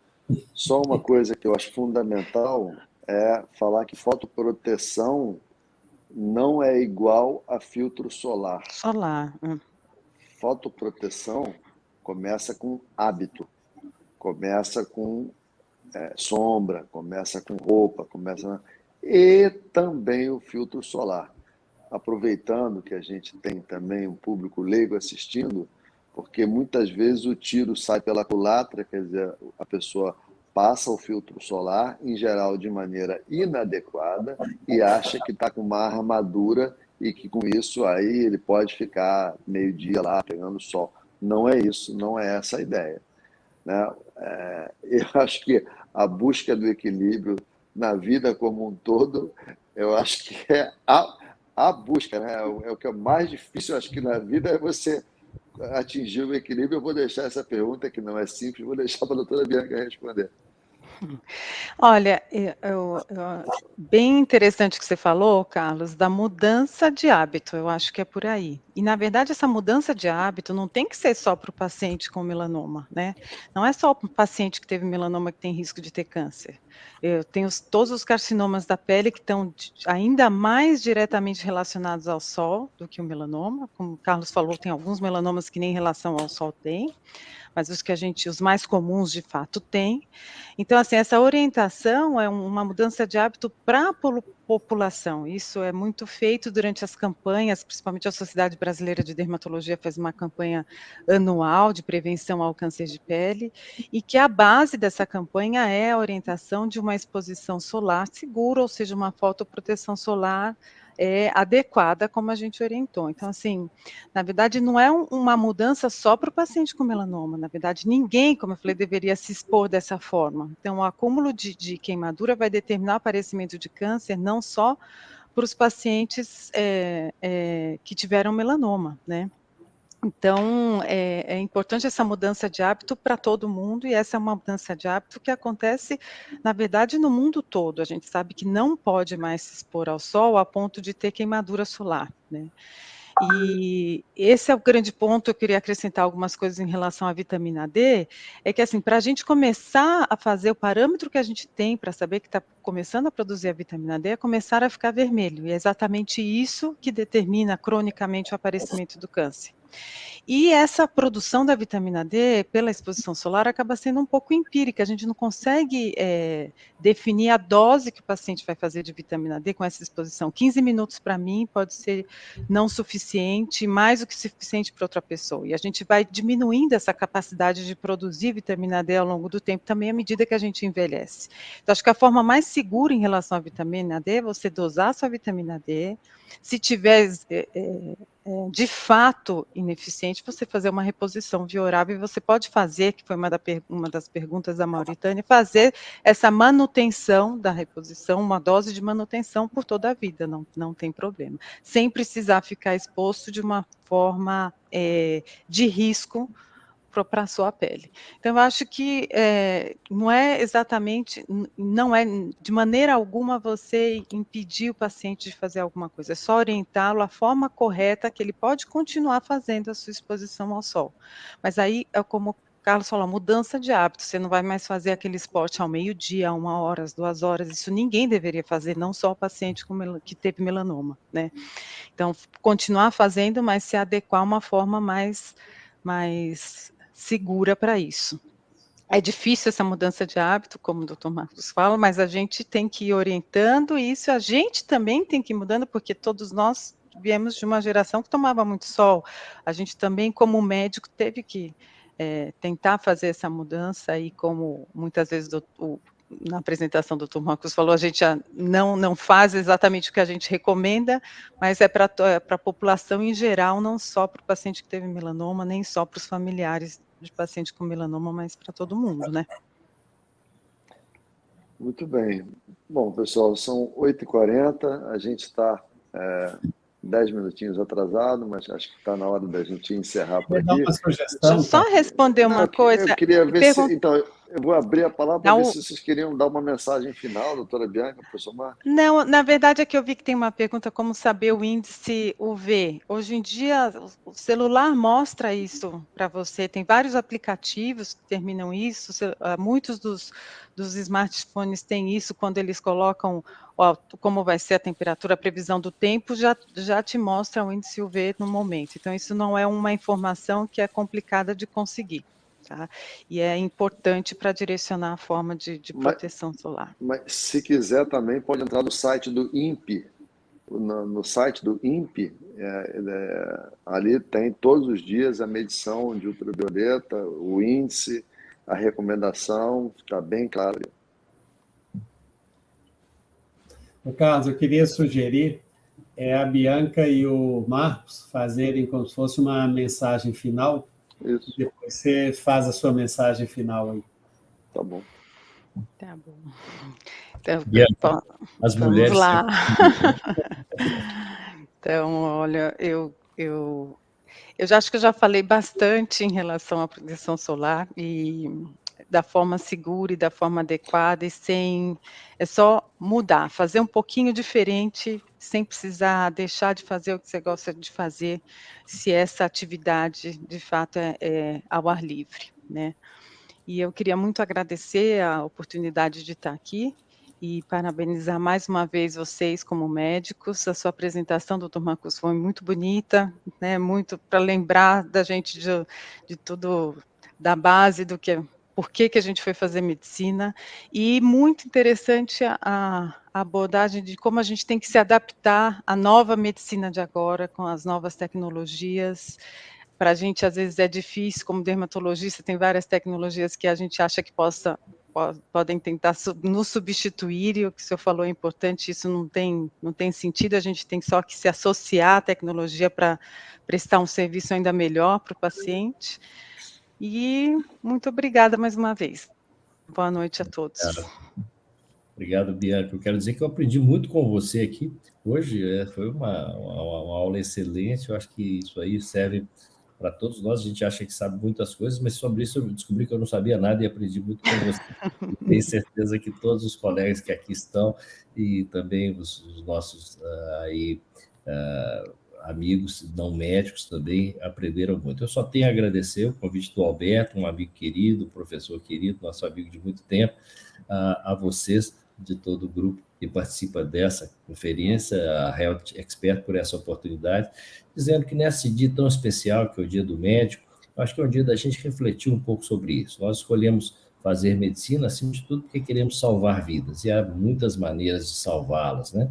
Só uma coisa que eu acho fundamental é falar que fotoproteção não é igual a filtro solar. Fotoproteção começa com hábito, começa com sombra, começa com roupa, e também o filtro solar. Aproveitando que a gente tem também um público leigo assistindo, porque muitas vezes o tiro sai pela culatra, quer dizer, a pessoa passa o filtro solar, em geral de maneira inadequada, e acha que está com uma armadura e que com isso aí ele pode ficar meio-dia lá pegando sol. Não é isso, não é essa a ideia, né? Eu acho que a busca do equilíbrio na vida como um todo, eu acho que é a busca, né? O que é mais difícil, acho que na vida, é você atingir o equilíbrio. Eu vou deixar essa pergunta, que não é simples, vou deixar para a doutora Bianca responder. Olha, bem interessante o que você falou, Carlos, da mudança de hábito, eu acho que é por aí. E, na verdade, essa mudança de hábito não tem que ser só para o paciente com melanoma, né? Não é só para o paciente que teve melanoma que tem risco de ter câncer. Eu tenho todos os carcinomas da pele que estão ainda mais diretamente relacionados ao sol do que o melanoma. Como o Carlos falou, tem alguns melanomas que nem relação ao sol têm, mas os mais comuns, de fato, têm. Então, assim, essa orientação é uma mudança de hábito para a população. Isso é muito feito durante as campanhas, principalmente a Sociedade Brasileira de Dermatologia faz uma campanha anual de prevenção ao câncer de pele, e que a base dessa campanha é a orientação de uma exposição solar segura, ou seja, uma fotoproteção solar adequada, como a gente orientou. Então, assim, na verdade, não é uma mudança só para o paciente com melanoma. Na verdade, ninguém, como eu falei, deveria se expor dessa forma. Então, o acúmulo de queimadura vai determinar o aparecimento de câncer, não só para os pacientes que tiveram melanoma, né? Então, é importante essa mudança de hábito para todo mundo, e essa é uma mudança de hábito que acontece, na verdade, no mundo todo. A gente sabe que não pode mais se expor ao sol a ponto de ter queimadura solar, né? E esse é o grande ponto. Eu queria acrescentar algumas coisas em relação à vitamina D, é que, assim, para a gente começar a fazer o parâmetro que a gente tem para saber que está começando a produzir a vitamina D, é começar a ficar vermelho, e é exatamente isso que determina cronicamente o aparecimento do câncer. E essa produção da vitamina D pela exposição solar acaba sendo um pouco empírica, a gente não consegue definir a dose que o paciente vai fazer de vitamina D com essa exposição. 15 minutos para mim pode ser não suficiente, mais do que suficiente para outra pessoa, e a gente vai diminuindo essa capacidade de produzir vitamina D ao longo do tempo, também à medida que a gente envelhece. Então, acho que a forma mais segura em relação à vitamina D é você dosar a sua vitamina D. Se tiver de fato ineficiente, você fazer uma reposição via oral, e você pode fazer, que foi uma das perguntas da Mauritânia, fazer essa manutenção da reposição, uma dose de manutenção por toda a vida, não tem problema, sem precisar ficar exposto de uma forma de risco para a sua pele. Então, eu acho que não é exatamente, não é de maneira alguma você impedir o paciente de fazer alguma coisa, é só orientá-lo a forma correta que ele pode continuar fazendo a sua exposição ao sol. Mas aí, é como o Carlos falou, mudança de hábito, você não vai mais fazer aquele esporte ao meio-dia, 1 hora, 2 horas, isso ninguém deveria fazer, não só o paciente que teve melanoma, né? Então, continuar fazendo, mas se adequar a uma forma mais segura para isso. É difícil essa mudança de hábito, como o doutor Marcos fala, mas a gente tem que ir orientando isso, a gente também tem que ir mudando, porque todos nós viemos de uma geração que tomava muito sol, a gente também, como médico, teve que tentar fazer essa mudança, e como muitas vezes na apresentação do Dr. Marcos falou, a gente não faz exatamente o que a gente recomenda, mas é para a população em geral, não só para o paciente que teve melanoma, nem só para os familiares de paciente com melanoma, mas para todo mundo, né? Muito bem. Bom, pessoal, são 8h40, a gente está 10 minutinhos atrasado, mas acho que está na hora da gente encerrar por aqui. Dar uma sugestão, deixa eu só responder uma coisa. Eu queria ver se... Então, eu vou abrir a palavra para ver se vocês queriam dar uma mensagem final, doutora Bianca, professor Marcos. Não, na verdade é que eu vi que tem uma pergunta, como saber o índice UV. Hoje em dia, o celular mostra isso para você, tem vários aplicativos que terminam isso, muitos dos smartphones têm isso, quando eles colocam como vai ser a temperatura, a previsão do tempo, já te mostra o índice UV no momento. Então, isso não é uma informação que é complicada de conseguir. Tá? E é importante para direcionar a forma de proteção solar. Mas se quiser também pode entrar no site do INPE. No site do INPE, ali tem todos os dias a medição de ultravioleta, o índice, a recomendação, está bem claro. Carlos, eu queria sugerir a Bianca e o Marcos fazerem como se fosse uma mensagem final. Isso. Depois você faz a sua mensagem final aí. Tá bom. Tá bom. Então, as mulheres. Vamos lá. Então, olha, eu já acho que eu já falei bastante em relação à proteção solar e da forma segura e da forma adequada e é só mudar, fazer um pouquinho diferente, sem precisar deixar de fazer o que você gosta de fazer, se essa atividade, de fato, é ao ar livre, né? E eu queria muito agradecer a oportunidade de estar aqui e parabenizar mais uma vez vocês como médicos. A sua apresentação, doutor Marcos, foi muito bonita, né? Muito para lembrar da gente de tudo, da base do que por que a gente foi fazer medicina, e muito interessante a abordagem de como a gente tem que se adaptar à nova medicina de agora, com as novas tecnologias. Para a gente, às vezes, é difícil, como dermatologista, tem várias tecnologias que a gente acha que podem tentar nos substituir, e o que o senhor falou é importante, isso não tem sentido, a gente tem só que se associar à tecnologia para prestar um serviço ainda melhor para o paciente. E muito obrigada mais uma vez. Boa noite a todos. Obrigado, Bianca. Eu quero dizer que eu aprendi muito com você aqui. Hoje foi uma aula excelente. Eu acho que isso aí serve para todos nós. A gente acha que sabe muitas coisas, mas sobre isso eu descobri que eu não sabia nada e aprendi muito com você. E tenho certeza que todos os colegas que aqui estão e também os nossos amigos não médicos também aprenderam muito. Eu só tenho a agradecer o convite do Alberto, um amigo querido, professor querido, nosso amigo de muito tempo, a vocês, de todo o grupo que participa dessa conferência, a Health Expert, por essa oportunidade, dizendo que nesse dia tão especial, que é o Dia do Médico, eu acho que é um dia da gente refletir um pouco sobre isso. Nós escolhemos fazer medicina, acima de tudo, porque queremos salvar vidas, e há muitas maneiras de salvá-las, né?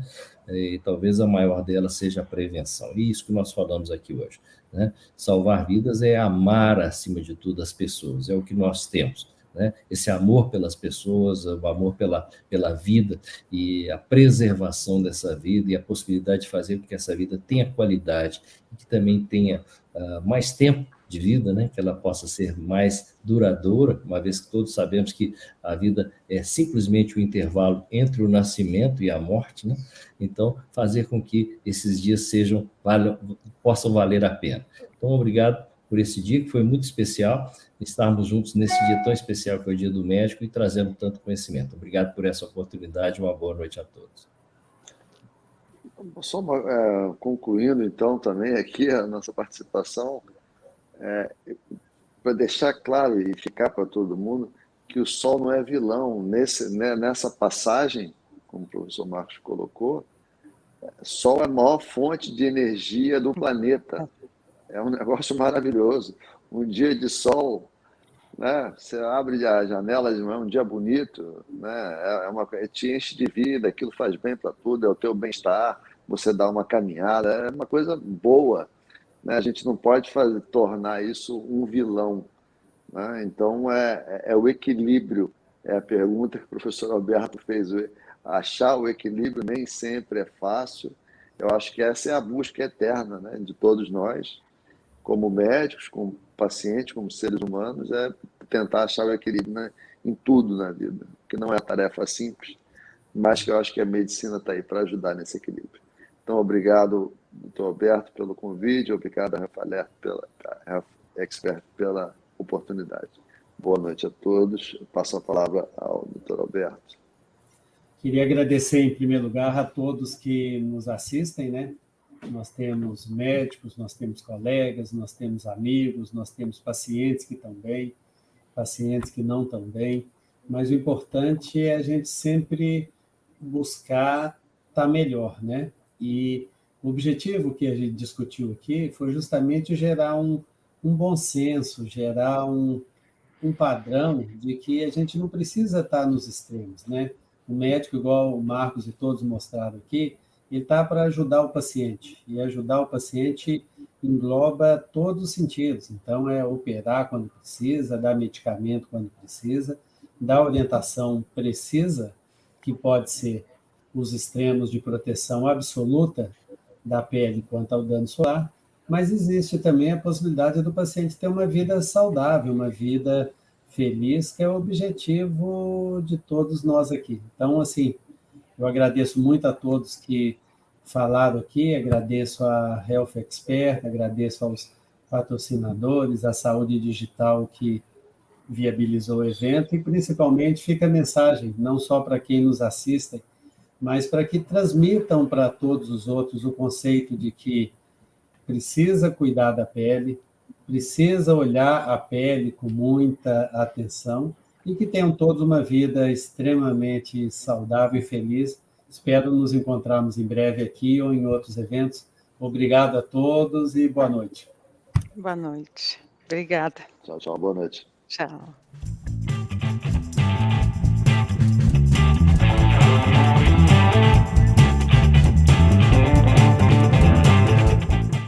E talvez a maior delas seja a prevenção, e isso que nós falamos aqui hoje, né? Salvar vidas é amar, acima de tudo, as pessoas, é o que nós temos, né? Esse amor pelas pessoas, o amor pela vida e a preservação dessa vida e a possibilidade de fazer com que essa vida tenha qualidade e que também tenha mais tempo de vida, né? Que ela possa ser mais duradoura, uma vez que todos sabemos que a vida é simplesmente o intervalo entre o nascimento e a morte, né? Então, fazer com que esses dias possam valer a pena. Então, obrigado por esse dia, que foi muito especial, estarmos juntos nesse dia tão especial que é o Dia do Médico e trazendo tanto conhecimento. Obrigado por essa oportunidade, uma boa noite a todos. Só concluindo, então, também aqui a nossa participação, para deixar claro e ficar para todo mundo que o Sol não é vilão. Nessa passagem, como o professor Marcos colocou, Sol é a maior fonte de energia do planeta. É um negócio maravilhoso. Um dia de sol, né? Você abre a janela de manhã, um dia bonito, né? Te enche de vida, aquilo faz bem para tudo, é o teu bem-estar, você dá uma caminhada, é uma coisa boa, né? A gente não pode tornar isso um vilão, né? Então, é o equilíbrio, é a pergunta que o professor Alberto fez. Achar o equilíbrio nem sempre é fácil. Eu acho que essa é a busca eterna, né, de todos nós, como médicos, como pacientes, como seres humanos, é tentar achar o equilíbrio, né, em tudo na vida, que não é tarefa simples, mas que eu acho que a medicina está aí para ajudar nesse equilíbrio. Então, obrigado, doutor Alberto, pelo convite, obrigado a Expert pela oportunidade. Boa noite a todos. Eu passo a palavra ao doutor Alberto. Queria agradecer, em primeiro lugar, a todos que nos assistem, né? Nós temos médicos, nós temos colegas, nós temos amigos, nós temos pacientes que estão bem, pacientes que não estão bem, mas o importante é a gente sempre buscar estar melhor, né? E o objetivo que a gente discutiu aqui foi justamente gerar um bom senso, gerar um padrão de que a gente não precisa estar nos extremos, né? O médico, igual o Marcos e todos mostraram aqui, ele está para ajudar o paciente, e ajudar o paciente engloba todos os sentidos. Então, é operar quando precisa, dar medicamento quando precisa, dar orientação precisa, que pode ser os extremos de proteção absoluta da pele quanto ao dano solar, mas existe também a possibilidade do paciente ter uma vida saudável, uma vida feliz, que é o objetivo de todos nós aqui. Então, assim, eu agradeço muito a todos que falaram aqui, agradeço a Health Expert, agradeço aos patrocinadores, à Saúde Digital que viabilizou o evento, e principalmente fica a mensagem, não só para quem nos assiste, mas para que transmitam para todos os outros o conceito de que precisa cuidar da pele, precisa olhar a pele com muita atenção e que tenham todos uma vida extremamente saudável e feliz. Espero nos encontrarmos em breve aqui ou em outros eventos. Obrigado a todos e boa noite. Boa noite. Obrigada. Tchau, tchau. Boa noite. Tchau.